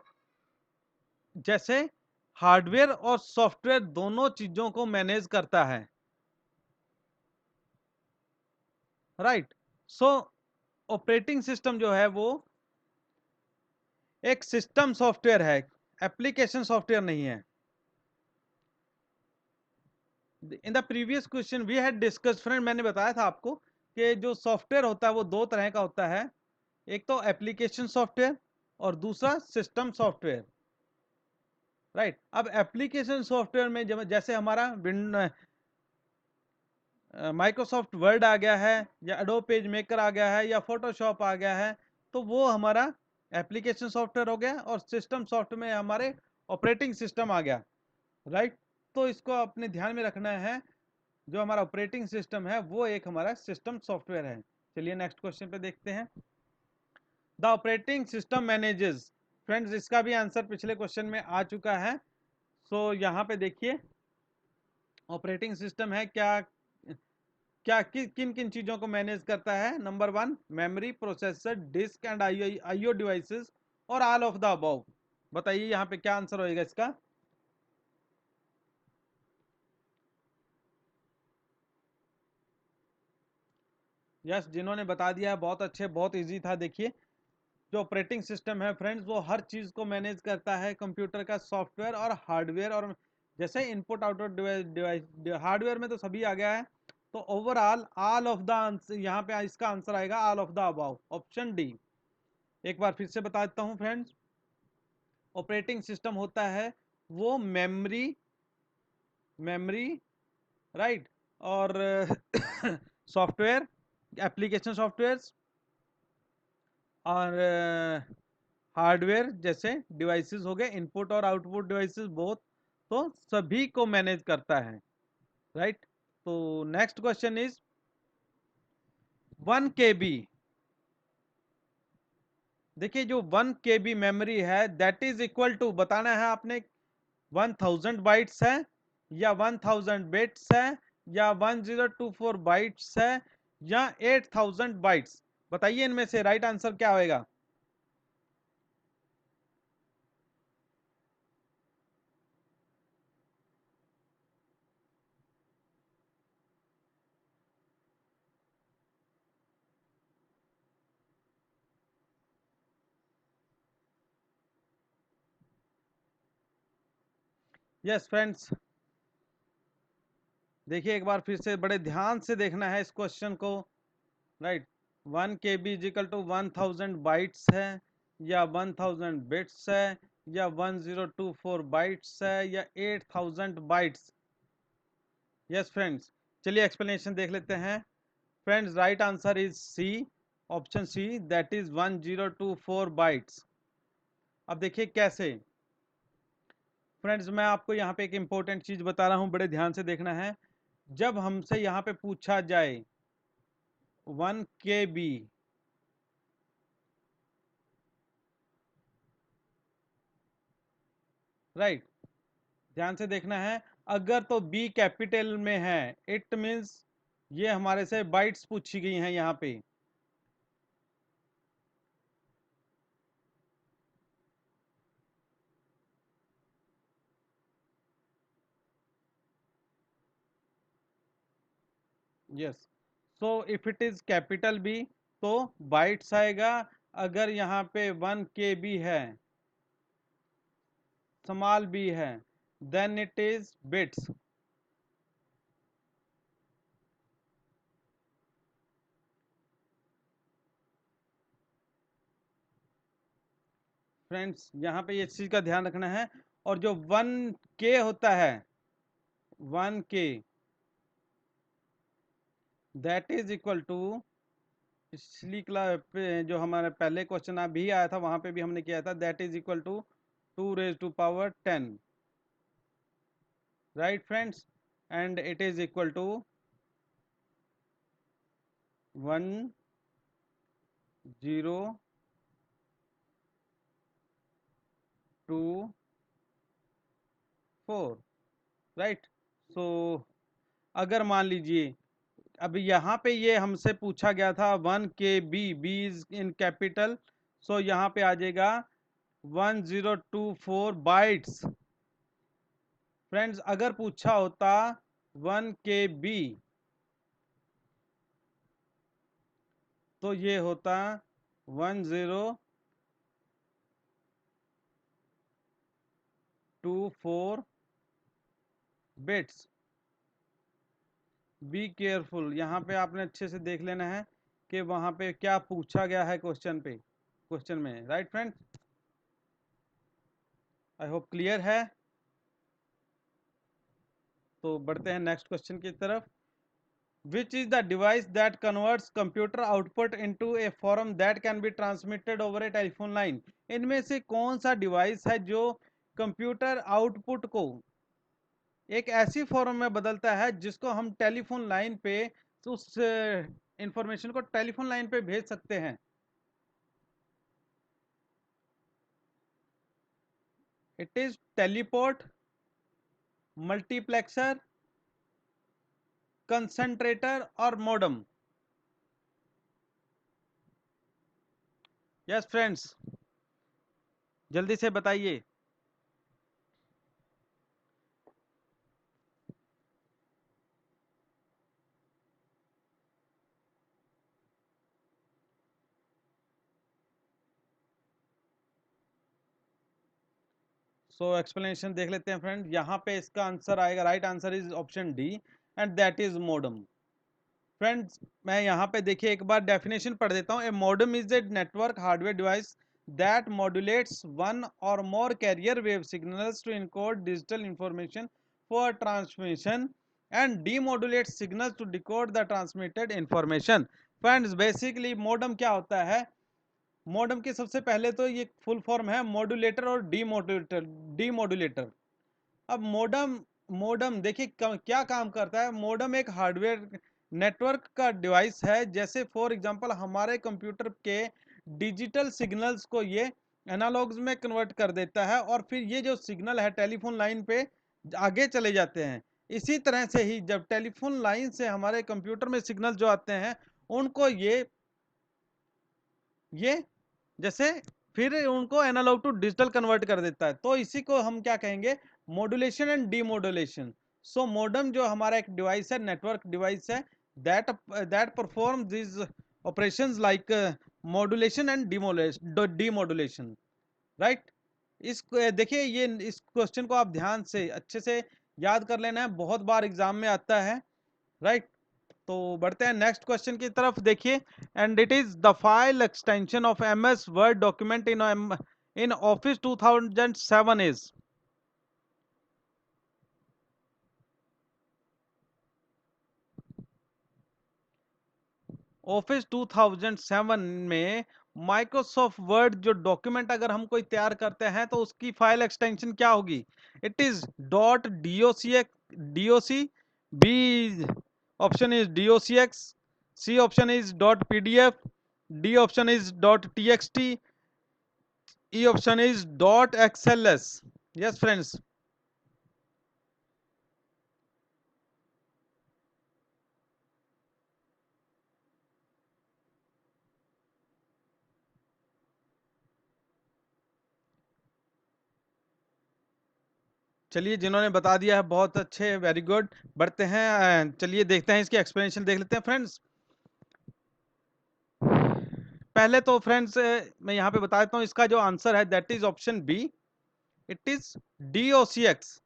जैसे हार्डवेयर और सॉफ्टवेयर दोनों चीजों को मैनेज करता है, राइट। सो ऑपरेटिंग सिस्टम जो है वो एक सिस्टम सॉफ्टवेयर है, एप्लीकेशन सॉफ्टवेयर नहीं है। In the previous question we had discuss friend, मैंने बताया था आपको कि जो सॉफ्टवेयर होता है वो दो तरह का होता है, एक तो एप्लीकेशन सॉफ्टवेयर और दूसरा सिस्टम सॉफ्टवेयर, राइट। अब एप्लीकेशन सॉफ्टवेयर में जैसे हमारा माइक्रोसॉफ्ट वर्ड आ गया है या एडोब पेज मेकर आ गया है या फोटोशॉप आ गया है, तो वो हमारा एप्लीकेशन सॉफ्टवेयर हो गया। और सिस्टम सॉफ्टवेयर में हमारे ऑपरेटिंग सिस्टम आ गया, राइट। तो इसको अपने ध्यान में रखना है, जो हमारा ऑपरेटिंग सिस्टम है वो एक हमारा सिस्टम सॉफ्टवेयर है। चलिए नेक्स्ट क्वेश्चन पे देखते हैं। The operating system manages, friends इसका भी आंसर पिछले क्वेश्चन में आ चुका है। सो यहाँ पे देखिए ऑपरेटिंग सिस्टम है क्या क्या किन किन चीजों को मैनेज करता है। Number one, memory, processor, disk and IO devices और ऑल ऑफ द अबव। बताइए यहाँ पे क्या आंसर होएगा इसका। यस, जिन्होंने बता दिया है बहुत अच्छे, बहुत इजी था। देखिए जो ऑपरेटिंग सिस्टम है फ्रेंड्स वो हर चीज को मैनेज करता है, कंप्यूटर का सॉफ्टवेयर और हार्डवेयर। और जैसे इनपुट आउटपुट डिवाइस हार्डवेयर में तो सभी आ गया है, तो overall all of the answer, यहाँ पे इसका आंसर आएगा all of the above, option D. एक बार फिर से बता देता हूँ फ्रेंड्स, ऑपरेटिंग सिस्टम होता है वो मेमोरी, मेमोरी, राइट, और सॉफ्टवेयर, एप्लीकेशन सॉफ्टवेयर और हार्डवेयर जैसे डिवाइसेस हो गए, इनपुट और आउटपुट डिवाइसेस बोथ, तो सभी को मैनेज करता है, राइट। तो नेक्स्ट क्वेश्चन इज 1 KB। देखिए जो 1 KB मेमोरी है दैट इज इक्वल टू, बताना है आपने 1000 बाइट्स है या 1000 बिट्स है या 1024 बाइट्स है या 8000 बाइट्स। बताइए इनमें से राइट आंसर क्या होएगा। यस फ्रेंड्स, देखिए एक बार फिर से बड़े ध्यान से देखना है इस क्वेश्चन को, right. 1 KB is equal to 1000 bytes है या 1000 बिट्स है या 1024 बाइट्स है या 8000 बाइट्स। यस फ्रेंड्स, चलिए एक्सप्लेनेशन देख लेते हैं। Friends right answer is C, option C, that is 1024 bytes. अब देखिए कैसे। फ्रेंड्स मैं आपको यहाँ पे एक इंपॉर्टेंट चीज बता रहा हूँ, बड़े ध्यान से देखना है। जब हमसे यहाँ पे पूछा जाए 1 KB, राइट, ध्यान से देखना है। अगर तो बी कैपिटल में है इट मीन्स ये हमारे से बाइट्स पूछी गई हैं यहाँ पे। Yes, so if it is capital B तो बाइट्स आएगा। अगर यहाँ पे 1 KB है, स्मॉल बी है, then it is bits. Friends यहाँ पे इस चीज का ध्यान रखना है। और जो 1K होता है, 1K that is equal to, पिछली क्लास पे जो हमारे पहले क्वेश्चन भी आया था वहां पे भी हमने किया था, that is equal to 2 raised to power 10, right friends. And it is equal to 1 0 2 4। Right. So अगर मान लीजिए अब यहाँ पे ये हमसे पूछा गया था 1 KB, B is in capital, so यहाँ पे आ जाएगा 1024 बाइट्स। फ्रेंड्स अगर पूछा होता 1 KB, तो ये होता 1024 बिट्स। बी केयरफुल, यहाँ पे आपने अच्छे से देख लेना है कि वहाँ पे क्या पूछा गया है क्वेश्चन में। राइट फ्रेंड्स, आई होप क्लियर है। तो बढ़ते हैं नेक्स्ट क्वेश्चन की तरफ। Which is the device that converts computer output into a form that can be transmitted over a telephone line? इनमें से कौन सा डिवाइस है जो कंप्यूटर आउटपुट को एक ऐसी फॉर्म में बदलता है जिसको हम टेलीफोन लाइन पे उस इंफॉर्मेशन को टेलीफोन लाइन पे भेज सकते हैं? It is teleport, multiplexer, concentrator और मॉडम। यस फ्रेंड्स, जल्दी से बताइए। सो एक्सप्लेनेशन देख लेते हैं फ्रेंड। यहाँ पे इसका आंसर आएगा, right answer is option D, and that is modem. Friends मैं यहाँ पे देखिए एक बार डेफिनेशन पढ़ देता हूँ। A modem is a network hardware device that modulates one or more carrier wave signals to encode digital information for transmission and demodulates signals to decode the transmitted information. Friends basically modem क्या होता है? Modem की सबसे पहले तो ये full form है modulator और डीमोडुलेटर। अब मॉडम मॉडम देखिए क्या काम करता है। मॉडम एक हार्डवेयर नेटवर्क का डिवाइस है, जैसे फॉर एग्जांपल हमारे कंप्यूटर के डिजिटल सिग्नल्स को ये एनालॉग्स में कन्वर्ट कर देता है, और फिर ये जो सिग्नल है टेलीफोन लाइन पे आगे चले जाते हैं। इसी तरह से ही जब टेलीफोन लाइन से हमारे कंप्यूटर में सिग्नल जो आते हैं उनको ये जैसे फिर उनको एनालॉग टू डिजिटल कन्वर्ट कर देता है। तो इसी को हम क्या कहेंगे? Modulation and demodulation. So modem जो हमारा एक डिवाइस है, नेटवर्क डिवाइस है, that that perform this operations like modulation and demodulation. Right. इस देखिए ये इस क्वेश्चन को आप ध्यान से अच्छे से याद कर लेना है, बहुत बार एग्जाम में आता है। राइट। तो बढ़ते हैं नेक्स्ट क्वेश्चन की तरफ। देखिए, and it is the file extension of MS word document in office 2007 is. Office 2007 में माइक्रोसॉफ्ट वर्ड जो डॉक्यूमेंट अगर हम कोई तैयार करते हैं तो उसकी फाइल एक्सटेंशन क्या होगी? It is dot B option is docx, C option is dot pdf, D option is dot txt, E option is dot xls। Yes friends. चलिए जिन्होंने बता दिया है बहुत अच्छे, वेरी गुड। बढ़ते हैं, चलिए देखते हैं इसकी एक्सप्लेनेशन देख लेते हैं फ्रेंड्स। पहले तो फ्रेंड्स मैं यहाँ पे बता देता हूँ इसका जो आंसर है that is option B, it is docx।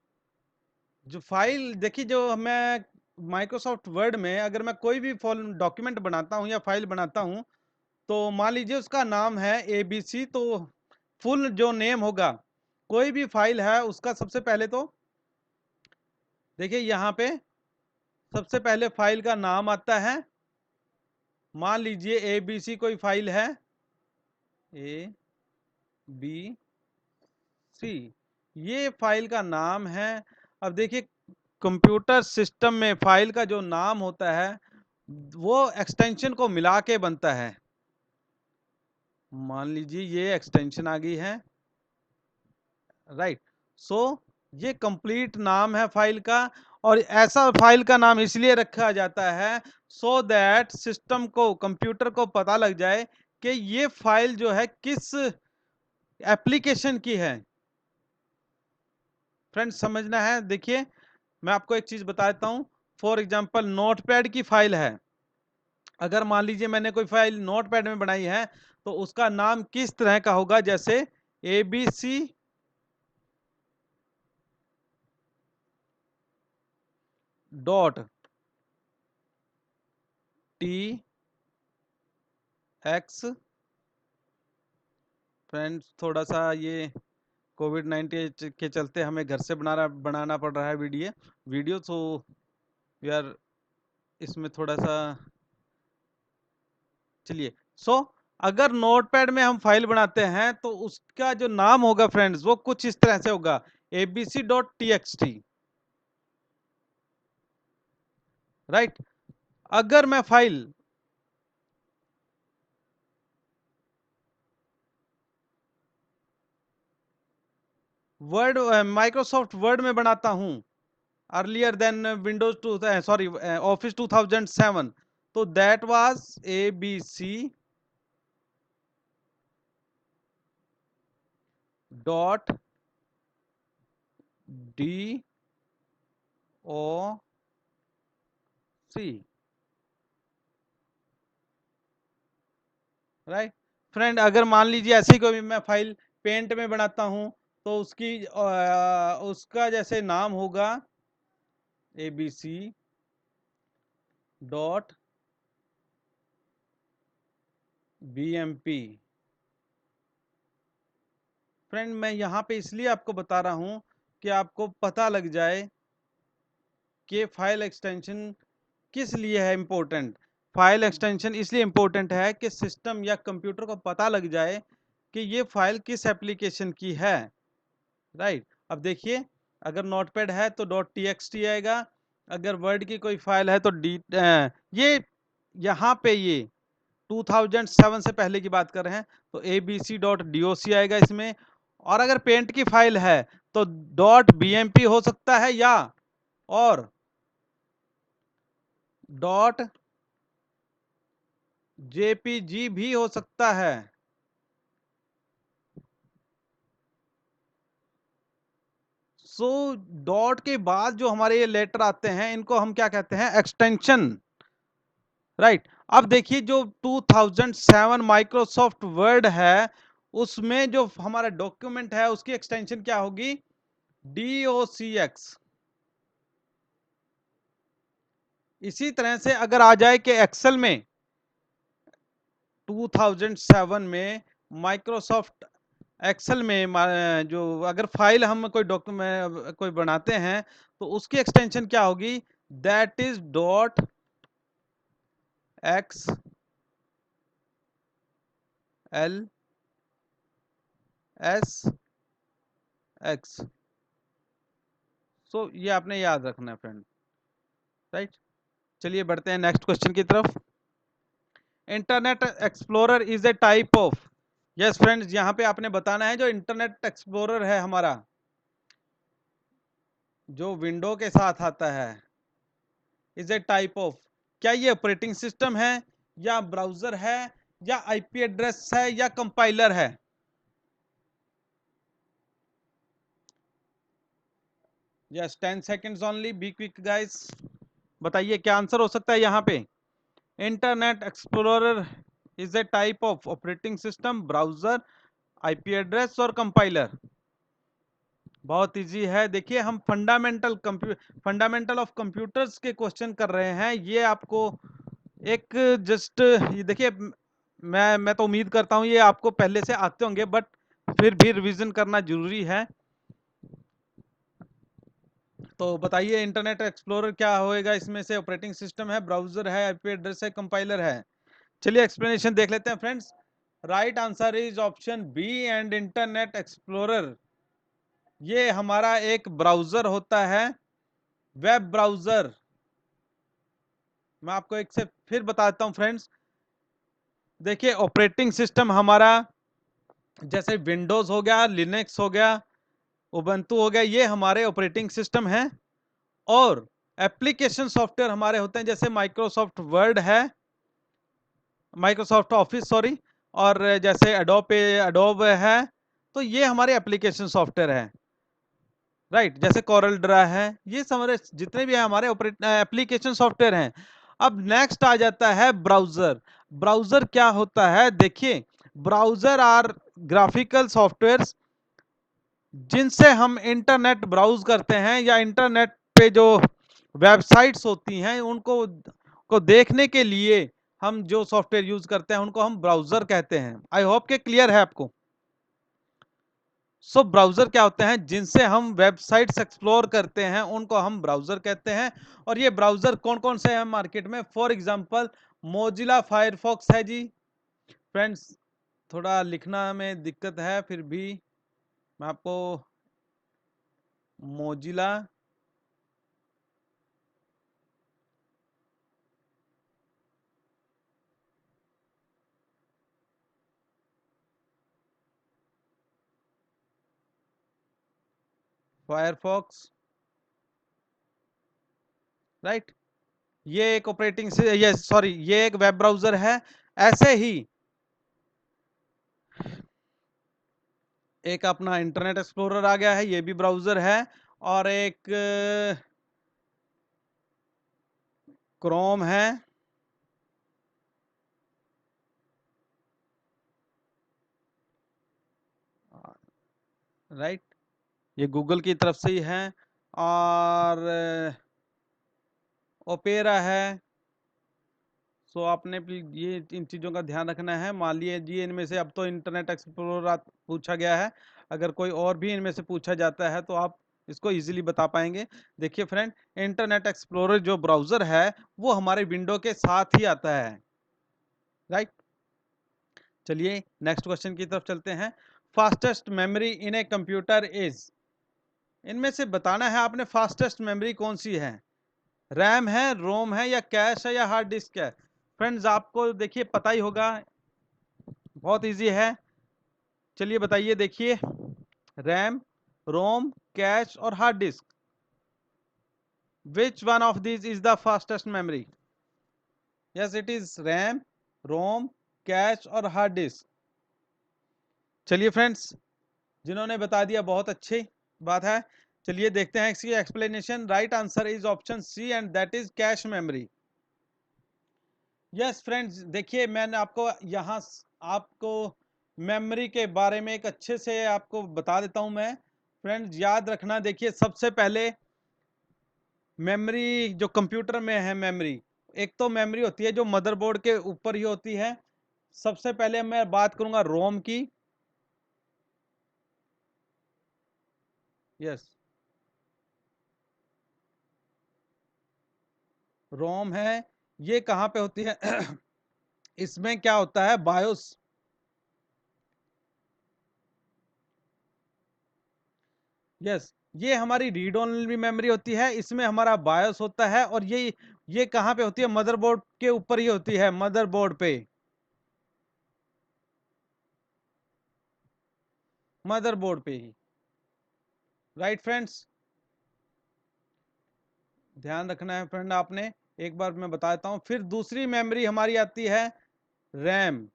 जो फाइल देखिए, जो मैं माइक्रोसॉफ्ट वर्ड में अगर मैं कोई भी डॉक्यूमेंट बनाता हूँ या फाइल बनाता हूँ, तो मान लीजिए उसका नाम है ABC, तो फुल जो नेम होगा कोई भी फाइल है उसका सबसे पहले तो देखिए यहाँ पे सबसे पहले फाइल का नाम आता है। मान लीजिए ABC कोई फाइल है, ABC, ये फाइल का नाम है। अब देखिए कंप्यूटर सिस्टम में फाइल का जो नाम होता है वो एक्सटेंशन को मिला के बनता है। मान लीजिए ये एक्सटेंशन आ गई है। राइट। सो ये कंप्लीट नाम है फाइल का। और ऐसा फाइल का नाम इसलिए रखा जाता है सो दैट सिस्टम को, कंप्यूटर को पता लग जाए कि ये फाइल जो है किस एप्लीकेशन की है। फ्रेंड्स समझना है, देखिए मैं आपको एक चीज बता देता हूं। फॉर एग्जांपल नोटपैड की फाइल है। अगर मान लीजिए मैंने कोई फाइल नोटपैड में बनाई है तो उसका नाम किस तरह का होगा, जैसे ABC dot T x. Friends थोड़ा सा ये कोविड-19 के चलते हमें घर से बनाना पड़ रहा है वीडियो तो यार इसमें थोड़ा सा चलिए। सो अगर नोटपैड में हम फाइल बनाते हैं तो उसका जो नाम होगा फ्रेंड्स वो कुछ इस तरह से होगा, abc.txt, राइट। अगर मैं फाइल वर्ड, माइक्रोसॉफ्ट वर्ड में बनाता हूं earlier than Windows two, sorry Office 2007, तो that was ABC dot DOC, right. Friend अगर मान लीजिए ऐसी कोई मैं फाइल पेंट में बनाता हूं तो उसका जैसे नाम होगा ABC डॉट BMP। फ्रेंड मैं यहाँ पे इसलिए आपको बता रहा हूँ कि आपको पता लग जाए कि फाइल एक्सटेंशन किस लिए है इम्पोर्टेंट। फाइल एक्सटेंशन इसलिए इम्पोर्टेंट है कि सिस्टम या कंप्यूटर को पता लग जाए कि ये फाइल किस एप्लीकेशन की है, राइट। अब देखिए अगर नोटपैड है तो .txt आएगा, अगर वर्ड की कोई फाइल है तो ये यहाँ पे ये 2007 से पहले की बात कर रहे हैं तो abc.doc आएगा इसमें। और अगर पेंट की फाइल है तो .bmp हो सकता है, या और .jpg भी हो सकता है। सो डॉट के बाद जो हमारे ये लेटर आते हैं इनको हम क्या कहते हैं, एक्सटेंशन, राइट। अब देखिए जो 2007 माइक्रोसॉफ्ट वर्ड है उसमें जो हमारा डॉक्यूमेंट है उसकी एक्सटेंशन क्या होगी, DOCX। इसी तरह से अगर आ जाए कि एक्सेल में 2007 में माइक्रोसॉफ्ट एक्सेल में जो अगर फाइल हम कोई डॉक्यूमेंट कोई बनाते हैं तो उसकी एक्सटेंशन क्या होगी, दैट इज .XLSX। सो ये आपने याद रखना है फ्रेंड, राइट। चलिए बढ़ते हैं नेक्स्ट क्वेश्चन की तरफ। Internet explorer is a type of, yes friends यहाँ पे आपने बताना है जो इंटरनेट एक्सप्लोरर है हमारा जो विंडो के साथ आता है, इज ए टाइप ऑफ, क्या ये ऑपरेटिंग सिस्टम है या ब्राउजर है या आईपी एड्रेस है या कंपाइलर है। Yes 10 seconds only, be quick guys. बताइए क्या आंसर हो सकता है यहाँ पे। Internet explorer is a type of operating system, browser, IP address और कंपाइलर। बहुत इजी है, देखिए हम फंडामेंटल ऑफ कंप्यूटर्स के क्वेश्चन कर रहे हैं। ये आपको एक जस्ट ये देखिए, मैं तो उम्मीद करता हूँ ये आपको पहले से आते होंगे बट फिर भी रिवीजन करना जरूरी है। तो बताइए इंटरनेट एक्सप्लोरर क्या होएगा, इसमें से ऑपरेटिंग सिस्टम है, ब्राउजर है, आईपी एड्रेस है, कंपाइलर है। चलिए एक्सप्लेनेशन देख लेते हैं friends. Right answer is option B and Internet Explorer. ये हमारा एक ब्राउजर होता है, वेब ब्राउजर। मैं आपको एक से फिर बताता हूं फ्रेंड्स। देखिए ऑपरेटिंग सिस्टम हमारा जैसे विंडोज हो गया, लिनक्स हो गया, उबंटू हो गया, ये हमारे ऑपरेटिंग सिस्टम है। और एप्लीकेशन सॉफ्टवेयर हमारे होते हैं जैसे माइक्रोसॉफ्ट वर्ड है, माइक्रोसॉफ्ट ऑफिस सॉरी, और जैसे एडोब है, तो ये हमारे एप्लीकेशन सॉफ्टवेयर है, राइट। जैसे कोरल ड्रा है, ये हमारे जितने भी है हमारे एप्लीकेशन सॉफ्टवेयर हैं। अब नेक्स्ट आ जाता है ब्राउजर। ब्राउजर क्या होता है, देखिए, ब्राउजर आर ग्राफिकल सॉफ्टवेयर्स जिनसे हम इंटरनेट ब्राउज करते हैं, या इंटरनेट पे जो वेबसाइट्स होती हैं उनको को देखने के लिए हम जो सॉफ्टवेयर यूज करते हैं उनको हम ब्राउजर कहते हैं। आई होप के क्लियर है आपको। सो ब्राउजर क्या होते हैं, जिनसे हम वेबसाइट्स एक्सप्लोर करते हैं उनको हम ब्राउजर कहते हैं। और ये ब्राउजर कौन कौन से हैं मार्केट में, फॉर एग्जांपल मोजिला फायरफॉक्स है जी। फ्रेंड्स, थोड़ा लिखना में दिक्कत है, फिर भी मैं आपको मोजिला फायरफॉक्स, राइट, ये एक ऑपरेटिंग से ये सॉरी ये एक वेब ब्राउजर है। ऐसे ही एक अपना इंटरनेट एक्सप्लोरर आ गया है, ये भी ब्राउजर है। और एक क्रोम है, राइट, ये गूगल की तरफ से ही है। और ओपेरा है। सो आपने ये इन चीज़ों का ध्यान रखना है। मान लीजिए इनमें से अब तो इंटरनेट एक्सप्लोरर पूछा गया है, अगर कोई और भी इनमें से पूछा जाता है तो आप इसको इजीली बता पाएंगे। देखिए फ्रेंड, इंटरनेट एक्सप्लोरर जो ब्राउजर है वो हमारे विंडो के साथ ही आता है, राइट। चलिए नेक्स्ट क्वेश्चन की तरफ चलते हैं। Fastest memory in a computer is, इनमें से बताना है आपने फास्टेस्ट मेमोरी कौन सी है। रैम है, रोम है, या कैश है, या हार्ड डिस्क है। फ्रेंड्स, आपको देखिए पता ही होगा, बहुत इजी है। चलिए बताइए, देखिए, रैम, रोम, कैश और hard disk, which one of this is the fastest memory. Yes, it is RAM, ROM, cache और हार्ड डिस्क। चलिए फ्रेंड्स, जिन्होंने बता दिया बहुत अच्छी बात है। चलिए देखते हैं इसकी explanation. Right answer is option C, and that is cache memory. Yes friends, देखिए मैंने आपको यहाँ आपको मेमोरी के बारे में एक अच्छे से आपको बता देता हूं मैं। फ्रेंड्स याद रखना, देखिए सबसे पहले मेमोरी जो कंप्यूटर में है मेमोरी, एक तो मेमोरी होती है जो मदरबोर्ड के ऊपर ही होती है। सबसे पहले मैं बात करूंगा रोम की। यस, रोम है, ये कहाँ पे होती है इसमें क्या होता है, बायोस। यस, ये हमारी रीड ओनली मेमोरी होती है, इसमें हमारा बायोस होता है। और ये कहाँ पे होती है, मदरबोर्ड के ऊपर ही होती है, मदरबोर्ड पे, मदरबोर्ड पे ही, राइट फ्रेंड्स। ध्यान रखना है फ्रेंड आपने, एक बार मैं बता देता हूं। फिर दूसरी मेमोरी हमारी आती है रैम।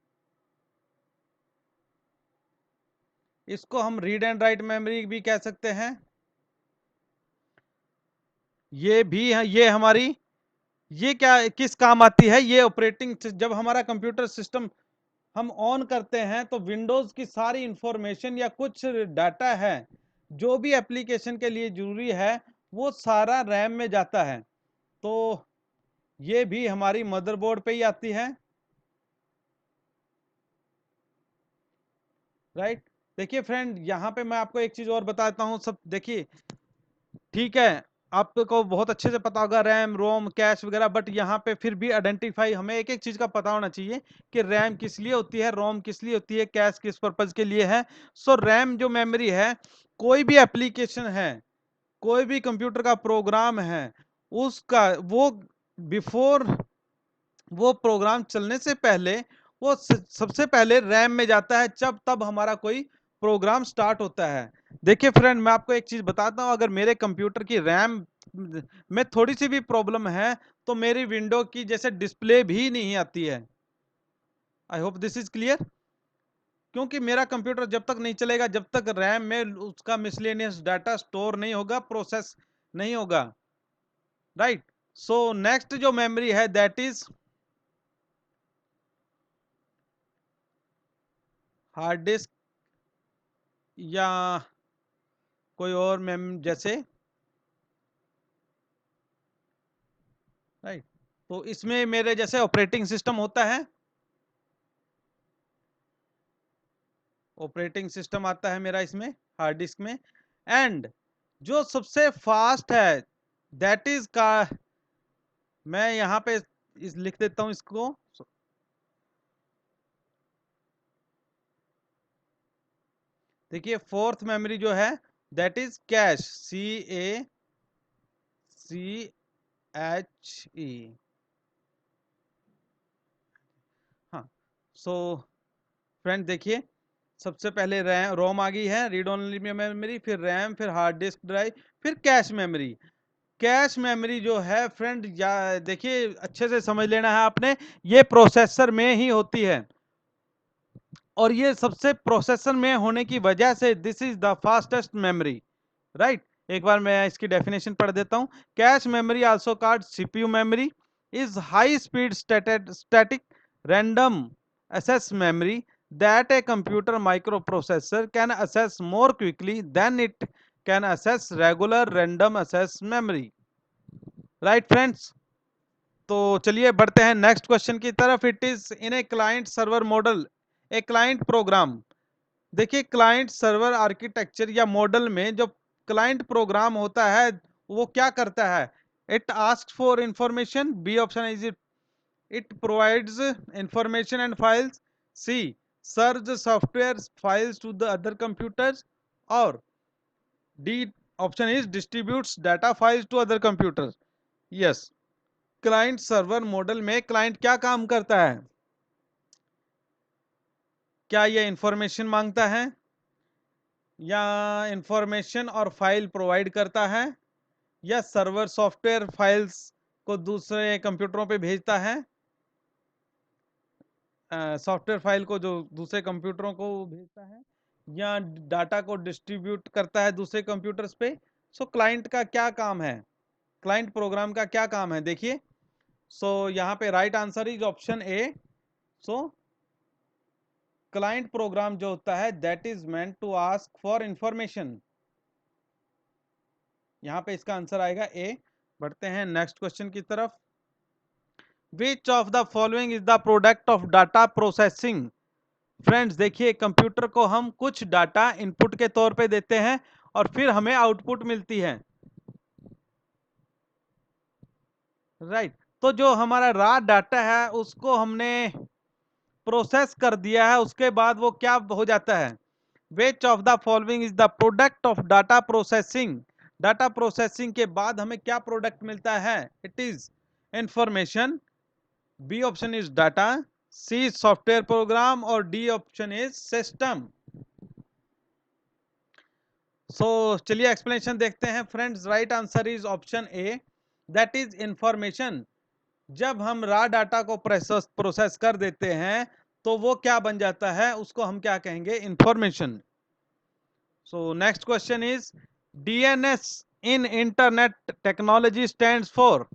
इसको हम रीड एंड राइट मेमोरी भी कह सकते हैं। ये भी है, ये हमारी, ये क्या किस काम आती है, ये ऑपरेटिंग, जब हमारा कंप्यूटर सिस्टम हम ऑन करते हैं तो विंडोज की सारी इंफॉर्मेशन या कुछ डाटा है जो भी एप्लीकेशन के लिए जरूरी है वो सारा रैम में जाता है। तो ये भी हमारी मदरबोर्ड पे ही आती है, राइट। देखिए फ्रेंड, यहाँ पे मैं आपको एक चीज और बताता हूँ। सब देखिए, ठीक है, आपको बहुत अच्छे से पता होगा रैम, रोम, कैश वगैरह, बट यहाँ पे फिर भी आइडेंटिफाई हमें एक एक चीज का पता होना चाहिए कि रैम किस लिए होती है, रोम किस लिए होती है, कैश किस पर्पज के लिए है। सो रैम जो मेमोरी है, कोई भी एप्लीकेशन है, कोई भी कंप्यूटर का प्रोग्राम है, उसका वो बिफोर वो प्रोग्राम चलने से पहले वो सबसे पहले रैम में जाता है, जब तब हमारा कोई प्रोग्राम स्टार्ट होता है। देखिए फ्रेंड, मैं आपको एक चीज बताता हूं, अगर मेरे कंप्यूटर की रैम में थोड़ी सी भी प्रॉब्लम है तो मेरी विंडो की जैसे डिस्प्ले भी नहीं आती है। I hope this is clear. क्योंकि मेरा कंप्यूटर जब तक नहीं चलेगा, जब तक रैम में उसका मिसलेनियस डाटा स्टोर नहीं होगा, प्रोसेस नहीं होगा। राइट। सो नेक्स्ट जो मेमोरी है दैट इज हार्ड डिस्क या कोई और मेम जैसे। राइट। तो इसमें मेरे जैसे ऑपरेटिंग सिस्टम होता है, ऑपरेटिंग सिस्टम आता है मेरा इसमें हार्ड डिस्क में। एंड जो सबसे फास्ट है दैट इज का, मैं यहाँ पे इस लिख देता हूं इसको। देखिए फोर्थ मेमोरी जो है दैट इज कैश, CACHE। हाँ। सो फ्रेंड देखिए, सबसे पहले रैम रोम आ गई है, रीड ओनली मेमोरी, फिर रैम, फिर हार्ड डिस्क ड्राइव, फिर कैश मेमोरी। कैश मेमोरी जो है फ्रेंड, या देखिए अच्छे से समझ लेना है आपने, ये प्रोसेसर में ही होती है, और ये सबसे प्रोसेसर में होने की वजह से this is the fastest memory. Right. एक बार मैं इसकी डेफिनेशन पढ़ देता हूं। Cache memory also called CPU memory is high speed static random access memory that a computer microprocessor can access more quickly than it can access regular random access memory। right friends। तो चलिए बढ़ते हैं next question की तरफ। It is in a client server model a client program. देखिए client server architecture या model में जो क्लाइंट प्रोग्राम होता है वो क्या करता है? It ask for information, B option is it, it provides information and files, C search software files to the other computers, और D option is distributes data files to other computers. Yes. Client server model में client क्या काम करता है? क्या ये information मांगता है, या इंफॉर्मेशन और फाइल प्रोवाइड करता है, या सर्वर सॉफ्टवेयर फाइल्स को दूसरे कंप्यूटरों पे भेजता है, सॉफ्टवेयर फाइल को जो दूसरे कंप्यूटरों को भेजता है, या डाटा को डिस्ट्रीब्यूट करता है दूसरे कंप्यूटर्स पे? सो क्लाइंट का क्या काम है, क्लाइंट प्रोग्राम का क्या काम है? देखिए, सो यहाँ पे right answer is option A. So client program जो होता है that is meant to ask for information. यहाँ पे इसका आंसर आएगा ए। बढ़ते हैं नेक्स्ट क्वेश्चन की तरफ। विच of the following is the product of data processing? Friends देखिए, कंप्यूटर को हम कुछ डाटा इनपुट के तौर पे देते हैं और फिर हमें आउटपुट मिलती है। राइट। तो जो हमारा रॉ डाटा है उसको हमने प्रोसेस कर दिया है, उसके बाद वो क्या हो जाता है? Which of the following is the product of data processing? Data processing के बाद हमें क्या प्रोडक्ट मिलता है? It is information, B option is data, C software program, और D option is system. So चलिए एक्सप्लेनेशन देखते हैं friends. Right answer is option A, that is information. जब हम रॉ डाटा को प्रोसेस कर देते हैं तो वो क्या बन जाता है, उसको हम क्या कहेंगे? Information. So next question is DNS in internet technology stands for?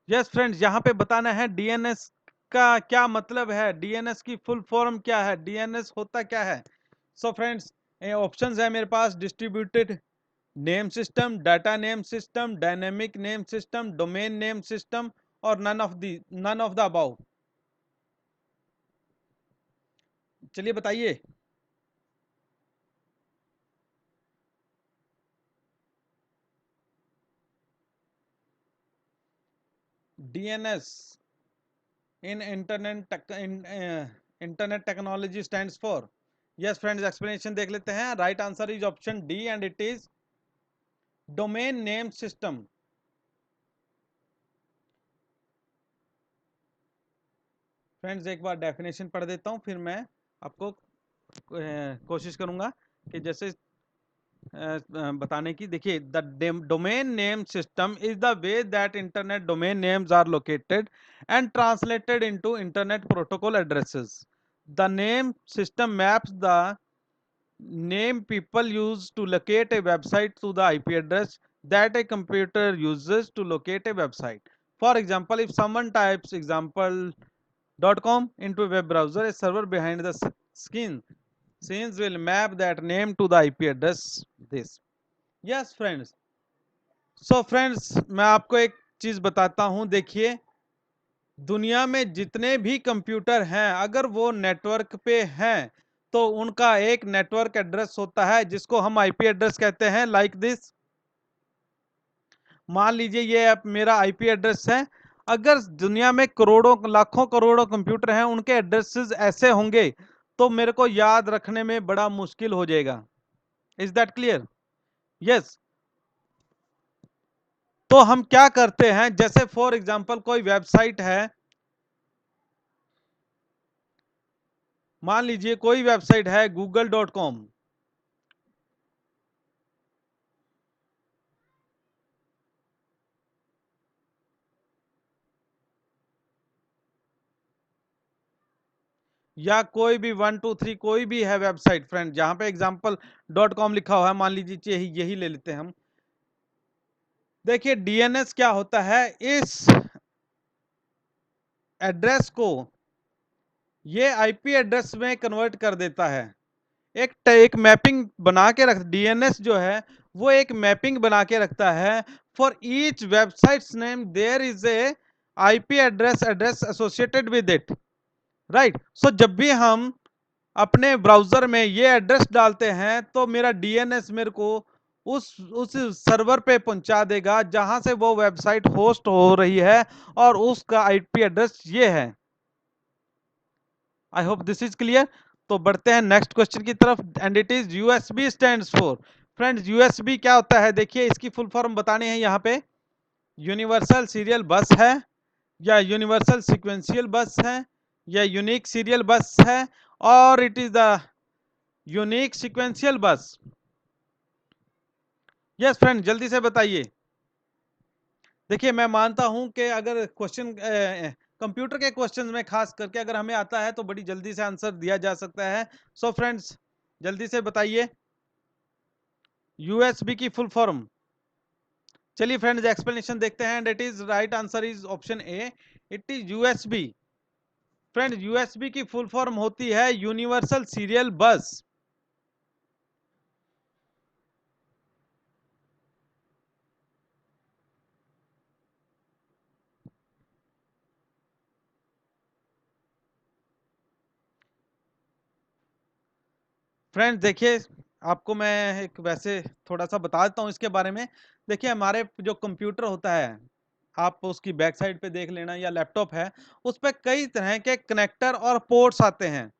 Yes friends, यहां पे बताना है डीएनएस का क्या मतलब है, डीएनएस की फुल फॉर्म क्या है, डीएनएस होता क्या है। सो फ्रेंड्स, ऑप्शंस है मेरे पास, distributed name system, data name system, dynamic name system, domain name system, और नन ऑफ द अबाउ। चलिए बताइए। DNS in internet technology stands for? Yes friends, explanation देख लेते हैं। Right answer is option D and it is domain name system. Friends एक बार definition पढ़ देता हूं, फिर मैं आपको कोशिश करूंगा कि जैसे बताने की। देखिए, the domain name system is the way that internet domain names are located and translated into internet protocol addresses. The name system maps the name people use to locate a website to the IP address that a computer uses to locate a website. For example, if someone types example.com into a web browser, a server behind the scenes will map that name to the IP address. This. Yes, friends. So, friends, मैं आपको एक चीज बताता हूं। देखिए, दुनिया में जितने भी कंप्यूटर हैं, अगर वो नेटवर्क पे हैं तो उनका एक नेटवर्क एड्रेस होता है जिसको हम आईपी एड्रेस कहते हैं। लाइक दिस, मान लीजिए ये मेरा आईपी एड्रेस है। अगर दुनिया में करोड़ों लाखों करोड़ों कंप्यूटर हैं, उनके एड्रेसेस ऐसे होंगे तो मेरे को याद रखने में बड़ा मुश्किल हो जाएगा। Is that clear? यस। तो हम क्या करते हैं, जैसे फॉर एग्जांपल कोई वेबसाइट है, मान लीजिए कोई वेबसाइट है google.com। या कोई भी 123 कोई भी है वेबसाइट फ्रेंड, जहां पे example.com लिखा हुआ है, मान लीजिए यही ले लेते हैं हम। देखिए, डीएनएस क्या होता है, इस एड्रेस को ये आईपी एड्रेस में कन्वर्ट कर देता है। एक मैपिंग बना के रख, डीएनएस जो है वो एक मैपिंग बना के रखता है। For each websites name there is a IP address associated with it. Right. So जब भी हम अपने ब्राउजर में ये एड्रेस डालते हैं तो मेरा डीएनएस मेरे को उस सर्वर पे पहुंचा देगा जहां से वो वेबसाइट होस्ट हो रही है, और उसका आईपी एड्रेस ये है। I hope this is clear. तो बढ़ते हैं नेक्स्ट क्वेश्चन की तरफ, and it is USB stands for. Friends, USB क्या होता है? देखिए, इसकी फुल फॉर्म बतानी है यहाँ पे। यूनिवर्सल सीरियल बस है, या यूनिवर्सल सिक्वेंशियल बस है, या यूनिक सीरियल बस है, और it is the unique sequential बस। यस फ्रेंड, जल्दी से बताइए। देखिए, मैं मानता हूं कि अगर क्वेश्चन कंप्यूटर के क्वेश्चंस में खास करके अगर हमें आता है तो बड़ी जल्दी से आंसर दिया जा सकता है। सो फ्रेंड्स, जल्दी से बताइए यूएसबी की फुल फॉर्म। चलिए फ्रेंड्स, एक्सप्लेनेशन देखते हैं, and it is right answer is option A, it is USB. Friends, USB की फुल फॉर्म होती है यूनिवर्सल सीरियल बस। फ्रेंड्स देखिए, आपको मैं एक वैसे थोड़ा सा बता देता हूँ इसके बारे में। देखिए, हमारे जो कंप्यूटर होता है, आप उसकी बैक साइड पे देख लेना, या लैपटॉप है, उस पर कई तरह के कनेक्टर और पोर्ट्स आते हैं।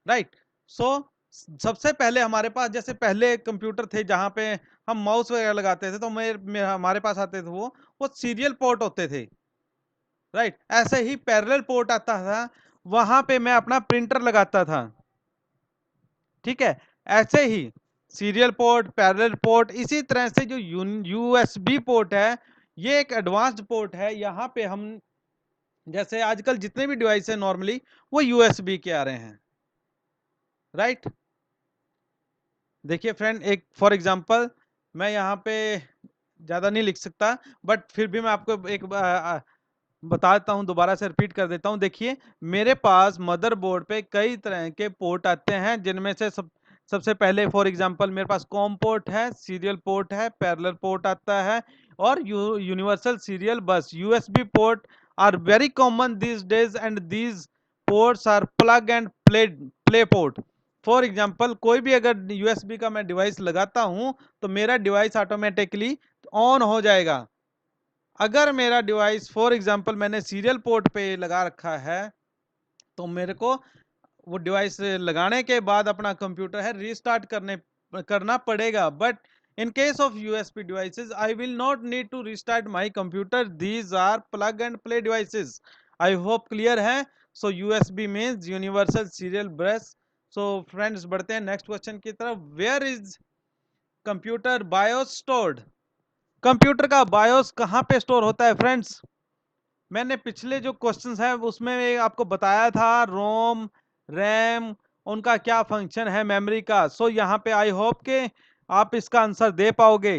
राइट। सो सबसे पहले हमारे पास, जैसे पहले कंप्यूटर थे जहां पे हम माउस वगैरह लगाते थे, तो हमारे पास आते थे वो सीरियल पोर्ट होते थे। राइट। ऐसे ही पैरेलल पोर्ट आता था, वहां पे मैं अपना प्रिंटर लगाता था। ठीक है। ऐसे ही सीरियल पोर्ट, पैरेलल पोर्ट, इसी तरह से जो यूएसबी पोर्ट है, ये एक एडवांस्ड पोर्ट है। यहाँ पे हम, जैसे आजकल जितने भी डिवाइस है नॉर्मली, वो यूएसबी के आ रहे हैं। राइट। देखिए फ्रेंड, एक फॉर एग्जांपल मैं यहाँ पे ज्यादा नहीं लिख सकता, बट फिर भी मैं आपको एक बता देता हूँ, दोबारा से रिपीट कर देता हूँ। देखिए, मेरे पास मदरबोर्ड पे कई तरह के पोर्ट आते हैं, जिनमें से सबसे पहले फॉर एग्जांपल मेरे पास कॉम पोर्ट है, सीरियल पोर्ट है, पैरेलल पोर्ट आता है, और universal serial bus. USB port are very common these days, and these ports are plug and play port. For example, कोई भी अगर यूएसबी का मैं डिवाइस लगाता हूं तो मेरा डिवाइस ऑटोमेटिकली ऑन हो जाएगा। अगर मेरा डिवाइस फॉर एग्जांपल मैंने सीरियल पोर्ट पे लगा रखा है, तो मेरे को वो डिवाइस लगाने के बाद अपना कंप्यूटर है रीस्टार्ट करना पड़ेगा। But in case of USB devices, I will not need to restart my computer, these are plug and play devices. I hope clear है। So USB means universal serial bus so friends बढ़ते हैं next question की तरफ। Where is computer BIOS stored? Computer का BIOS कहाँ पे store होता है फ्रेंड्स? मैंने पिछले जो क्वेश्चंस हैं उसमें आपको बताया था रोम, रैम, उनका क्या फंक्शन है मेमोरी का। सो यहाँ पे आई होप के आप इसका आंसर दे पाओगे।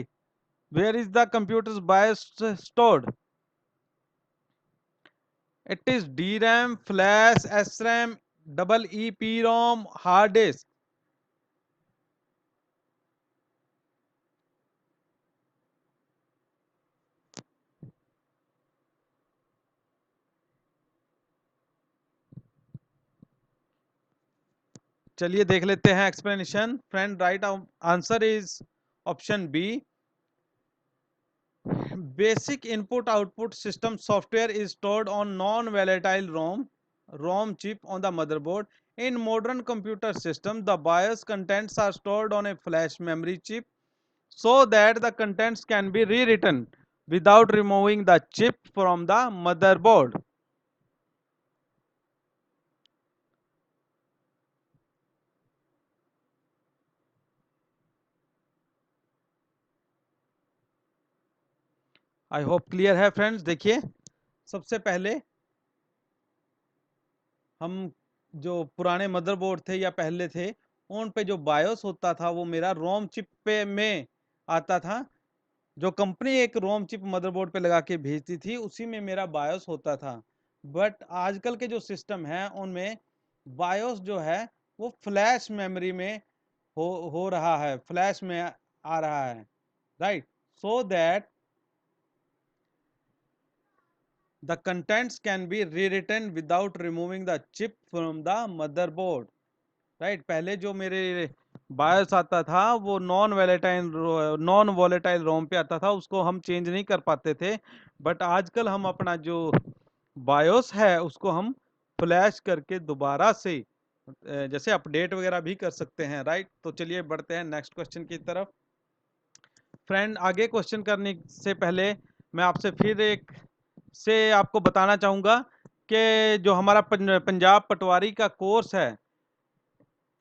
Where is the computer BIOS stored? It is D RAM, flash, S RAM, double E P ROM, hard disk. चलिए देख लेते हैं explanation. Friend right answer is option B. Basic input output system software is stored on non-volatile ROM chip on the motherboard. In modern computer system, the BIOS contents are stored on a flash memory chip so that the contents can be rewritten without removing the chip from the motherboard. I hope clear है friends. देखिए सबसे पहले हम जो पुराने motherboard थे या पहले थे उन पे जो बायोस होता था वो मेरा रोम चिप पे में आता था। जो कंपनी एक रोम चिप मदरबोर्ड पे लगा के भेजती थी उसी में मेरा बायोस होता था। बट आजकल के जो सिस्टम है उनमें बायोस जो है वो फ्लैश मेमोरी में हो रहा है, फ्लैश में आ रहा है, right? So that the contents can be rewritten without removing the chip from the motherboard, right? पहले जो मेरे बायोस आता था वो नॉन वोलेटाइल रोम पे आता था, उसको हम चेंज नहीं कर पाते थे। बट आजकल हम अपना जो बायोस है उसको हम फ्लैश करके दोबारा से जैसे अपडेट वगैरह भी कर सकते हैं, राइट? तो चलिए बढ़ते हैं नेक्स्ट क्वेश्चन की तरफ। फ्रेंड आगे क्वेश्चन करने से पहले मैं आपसे फिर एक से आपको बताना चाहूँगा कि जो हमारा पंजाब पटवारी का कोर्स है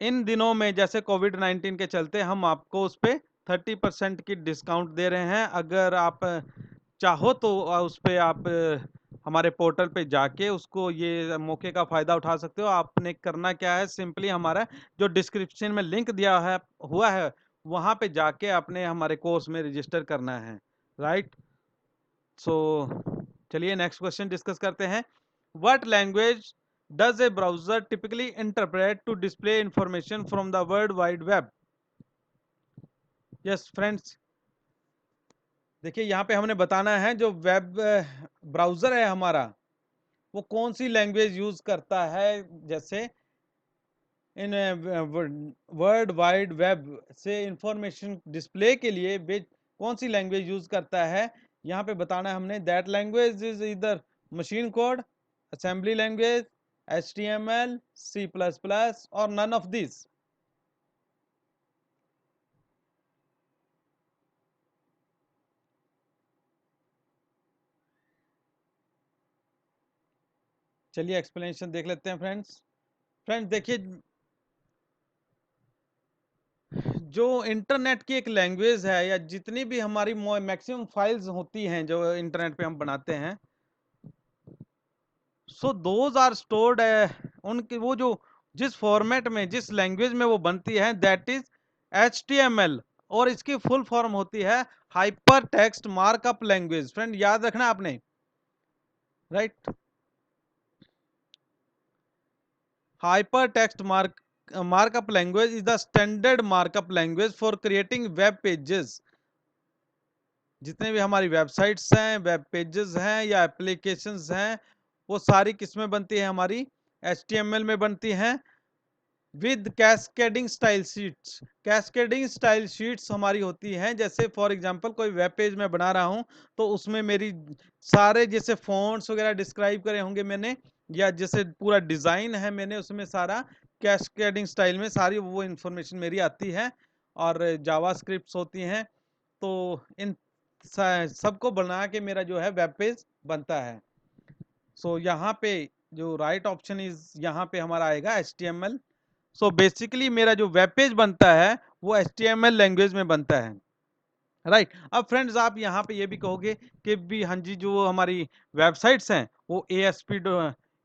इन दिनों में जैसे कोविड-19 के चलते हम आपको उस पे 30% की डिस्काउंट दे रहे हैं। अगर आप चाहो तो उस पे आप हमारे पोर्टल पे जाके उसको ये मौके का फ़ायदा उठा सकते हो। आपने करना क्या है, सिंपली हमारा जो डिस्क्रिप्शन में लिंक दिया है हुआ है वहाँ पे जाके आपने हमारे कोर्स में रजिस्टर करना है, राइट? सो चलिए नेक्स्ट क्वेश्चन डिस्कस करते हैं। What language does a browser typically interpret to display information from the world wide web? Yes friends, देखिए यहाँ पे हमने बताना है जो वेब ब्राउजर है हमारा वो कौन सी लैंग्वेज यूज करता है। जैसे इन वर्ल्ड वाइड वेब से इंफॉर्मेशन डिस्प्ले के लिए कौन सी लैंग्वेज यूज करता है, यहाँ पे बताना है हमने। दैट लैंग्वेज इज इधर machine code, assembly language, HTML, C++ और नन ऑफ दिस। चलिए एक्सप्लेनेशन देख लेते हैं फ्रेंड्स। फ्रेंड्स देखिए जो इंटरनेट की एक लैंग्वेज है या जितनी भी हमारी मैक्सिमम फाइल्स होती हैं जो इंटरनेट पे हम बनाते हैं, सो दोज आर स्टोर्ड उनकी वो जो जिस फॉर्मेट में जिस लैंग्वेज में वो बनती है दैट इज HTML। और इसकी फुल फॉर्म होती है hyper text markup language. Friend याद रखना आपने, right? Hyper text markup language is the standard markup language for creating web pages। जितने भी हमारी वेबसाइट्स हैं, वेब पेजेस हैं या एप्लीकेशंस हैं वो सारी किस में बनती है, हमारी HTML में बनती हैं with cascading style sheets. Cascading style sheets हमारी होती हैं जैसे फॉर एग्जांपल कोई वेब पेज मैं बना रहा हूं तो उसमें मेरी सारे जैसे फॉन्ट्स वगैरह डिस्क्राइब करे होंगे मैंने या जैसे पूरा डिजाइन है मैंने उसमें सारा कैस्केडिंग स्टाइल में सारी वो इंफॉर्मेशन मेरी आती है और जावास्क्रिप्ट्स होती हैं। तो इन सबको बना के मेरा जो है वेब पेज बनता है। सो यहाँ पे जो राइट ऑप्शन इज यहाँ पे हमारा आएगा HTML। सो बेसिकली मेरा जो वेब पेज बनता है वो HTML लैंग्वेज में बनता है, राइट। अब फ्रेंड्स आप यहाँ पे ये भी कहोगे कि भी हाँ जी जो हमारी वेबसाइट्स हैं वो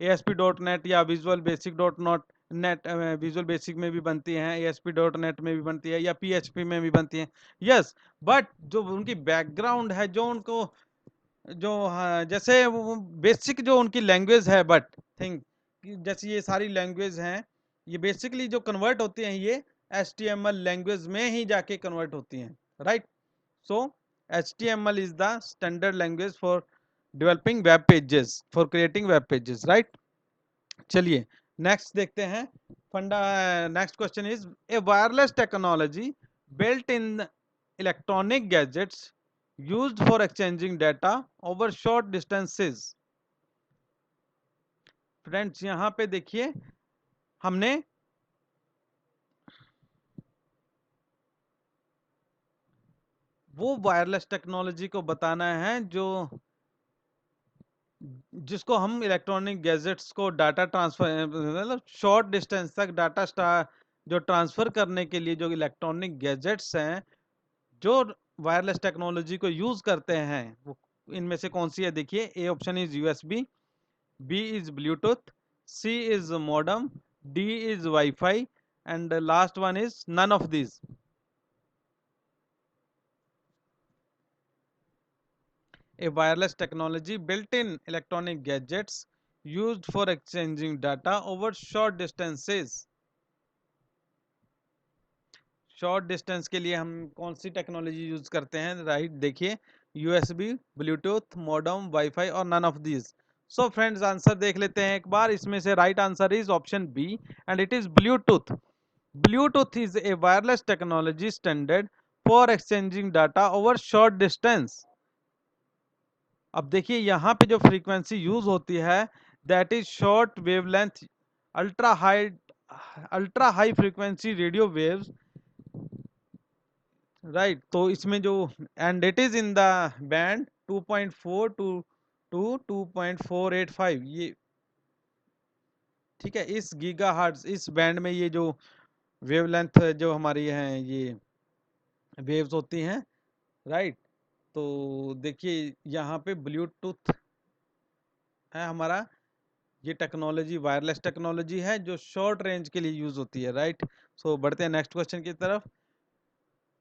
ASP.NET या visual basic dot not net visual basic में भी बनती हैं, ASP.NET में भी बनती है या PHP में भी बनती हैं। यस, बट जो उनकी बैकग्राउंड है, जो उनको जो हाँ, जैसे वो बेसिक जो उनकी लैंग्वेज है, बट थिंक जैसे ये सारी लैंग्वेज हैं, ये बेसिकली जो कन्वर्ट होती हैं ये HTML लैंग्वेज में ही जाके कन्वर्ट होती हैं, right. So HTML is the standard language for developing web pages, for creating web pages, right? चलिए नेक्स्ट देखते हैं। फंडा next question is a wireless technology built in electronic gadgets used for exchanging data over short distances। Friends यहां पे देखिए हमने वो wireless technology को बताना है जो जिसको हम इलेक्ट्रॉनिक गैजेट्स को डाटा ट्रांसफर मतलब शॉर्ट डिस्टेंस तक डाटा जो ट्रांसफर करने के लिए जो इलेक्ट्रॉनिक गैजेट्स हैं जो वायरलेस टेक्नोलॉजी को यूज करते हैं वो इनमें से कौन सी है। देखिए A option is USB, B is Bluetooth, C is modem, D is WiFi and last one is none of this. A wireless technology built in electronic gadgets used for exchanging data over short distances। Short distance के लिए हम कौन सी technology use करते हैं, right. देखिए USB, Bluetooth, modem, WiFi और none of this. So friends answer देख लेते हैं एक बार। इसमें से right answer is option B and it is Bluetooth. Bluetooth is a wireless technology standard for exchanging data over short distance. अब देखिए यहाँ पे जो फ्रीक्वेंसी यूज होती है that is short wavelength ultra high frequency radio waves, right. तो इसमें जो and it is in the band 2.4 to 2.485, ये ठीक है। इस गीगाहर्ट्ज इस बैंड में ये जो वेवलेंथ जो हमारी है ये वेव्स होती हैं, राइट। तो देखिए यहाँ पे ब्लूटूथ है हमारा, ये टेक्नोलॉजी वायरलेस टेक्नोलॉजी है जो शॉर्ट रेंज के लिए यूज होती है, राइट। सो बढ़ते हैं नेक्स्ट क्वेश्चन की तरफ।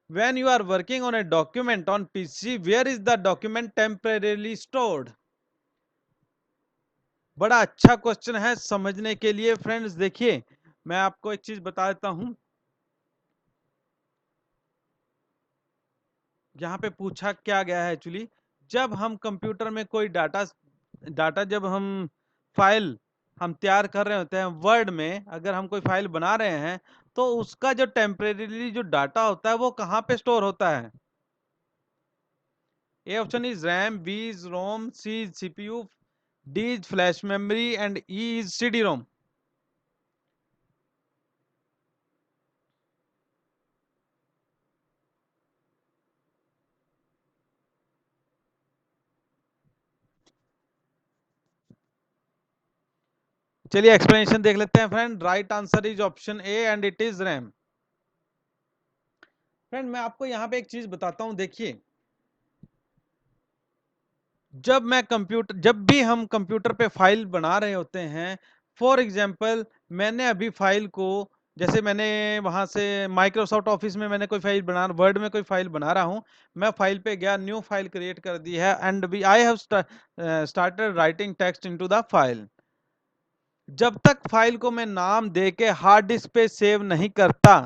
When you are working on a document on PC, where is the document temporarily stored? बड़ा अच्छा क्वेश्चन है समझने के लिए फ्रेंड्स। देखिए मैं आपको एक चीज बता देता हूं, यहाँ पे पूछा क्या गया है एक्चुअली, जब हम कंप्यूटर में कोई डाटा डाटा जब हम फाइल हम तैयार कर रहे होते हैं वर्ड में, अगर हम कोई फाइल बना रहे हैं तो उसका जो टेम्परेरीली जो डाटा होता है वो कहाँ पे स्टोर होता है। A option is RAM, B is ROM, C is CPU, D is flash memory and E is CD ROM. चलिए एक्सप्लेनेशन देख लेते हैं friend. Right answer is option A and it is RAM. Friend मैं आपको यहाँ पे एक चीज बताता हूँ, देखिए जब भी हम कंप्यूटर पे फाइल बना रहे होते हैं, फॉर एग्जांपल मैंने अभी फाइल को जैसे मैंने वहां से माइक्रोसॉफ्ट ऑफिस में मैंने कोई फाइल बना वर्ड में कोई फाइल बना रहा हूं, मैं फाइल पे गया, न्यू फाइल क्रिएट कर दी है and B I have started writing text into the file. जब तक फाइल को मैं नाम दे के हार्ड डिस्क पे सेव नहीं करता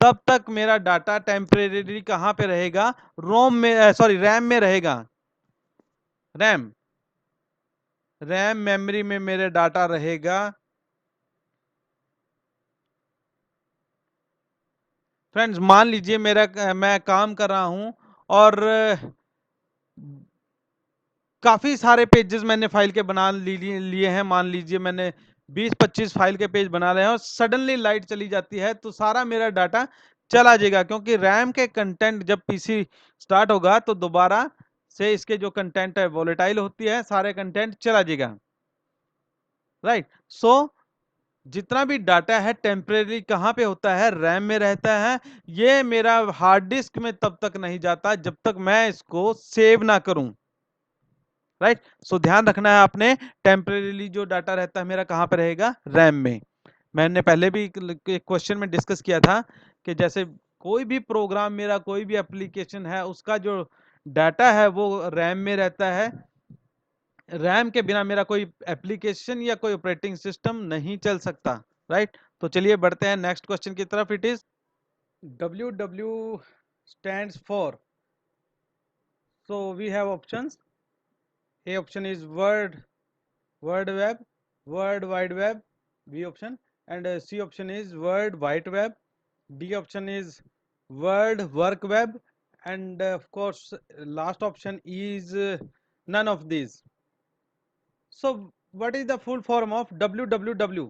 तब तक मेरा डाटा टेम्परेरी कहाँ पे रहेगा, रोम में सॉरी रैम में रहेगा। रैम रैम मेमोरी में मेरे डाटा रहेगा। फ्रेंड्स मान लीजिए मेरा मैं काम कर रहा हूं और काफी सारे पेजेस मैंने फाइल के बना लिए हैं, मान लीजिए मैंने 20-25 फाइल के पेज बना रहे हैं और सडनली लाइट चली जाती है तो सारा मेरा डाटा चला जाएगा, क्योंकि रैम के कंटेंट जब पीसी स्टार्ट होगा तो दोबारा से इसके जो कंटेंट है वोलेटाइल होती है, सारे कंटेंट चला जाएगा, राइट। सो जितना भी डाटा है टेम्परेरी कहाँ पे होता है, रैम में रहता है। ये मेरा हार्ड डिस्क में तब तक नहीं जाता जब तक मैं इसको सेव ना करूं। राइट, सो ध्यान रखना है आपने, टेम्परेरीली जो डाटा रहता है मेरा कहाँ पे रहेगा, रैम में। मैंने पहले भी एक क्वेश्चन में डिस्कस किया था कि जैसे कोई भी प्रोग्राम मेरा, कोई भी एप्लीकेशन है, उसका जो डाटा है वो रैम में रहता है। रैम के बिना मेरा कोई एप्लीकेशन या कोई ऑपरेटिंग सिस्टम नहीं चल सकता। राइट, तो चलिए बढ़ते हैं नेक्स्ट क्वेश्चन की तरफ। It is WW stands for, so we have options. A option is Word Web, World Wide Web, B option, and C option is World Wide Web. D option is World Work Web, and of course, last option is none of these. So, what is the full form of WWW?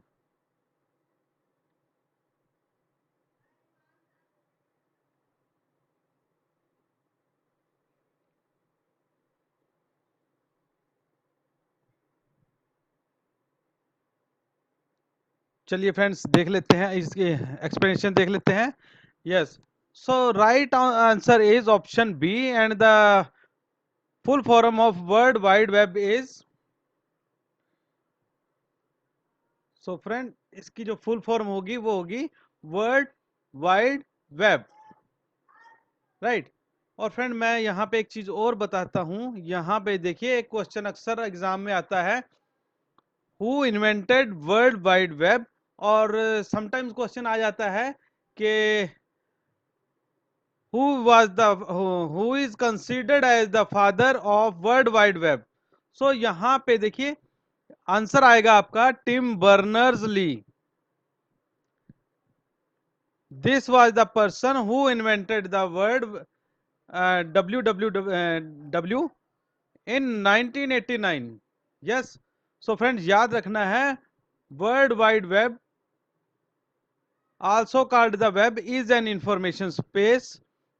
चलिए friends देख लेते हैं, इसके explanation देख लेते हैं। Yes, so right answer is option B, and the full form of world wide web is, so friend इसकी जो फुल फॉर्म होगी वो होगी वर्ल्ड वाइड वेब। राइट, और फ्रेंड मैं यहाँ पे एक चीज और बताता हूँ। यहाँ पे देखिए एक क्वेश्चन अक्सर एग्जाम में आता है, who invented world wide web, और समटाइम्स क्वेश्चन आ जाता है कि who is considered as the father of world wide web। सो यहाँ पे देखिए आंसर आएगा आपका Tim Berners Lee. This was the person who invented the word WWW in 1989। Yes, so friends याद रखना है, world wide web, also called the web, is an information space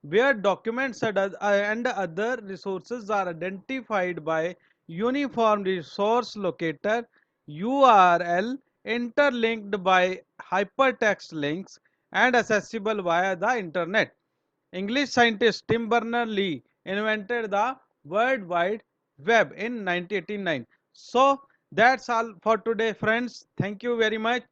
where documents and other resources are identified by uniform resource locator URL, interlinked by hypertext links, and accessible via the internet. English scientist Tim Berners-Lee invented the World Wide Web in 1989. So that's all for today, friends. Thank you very much.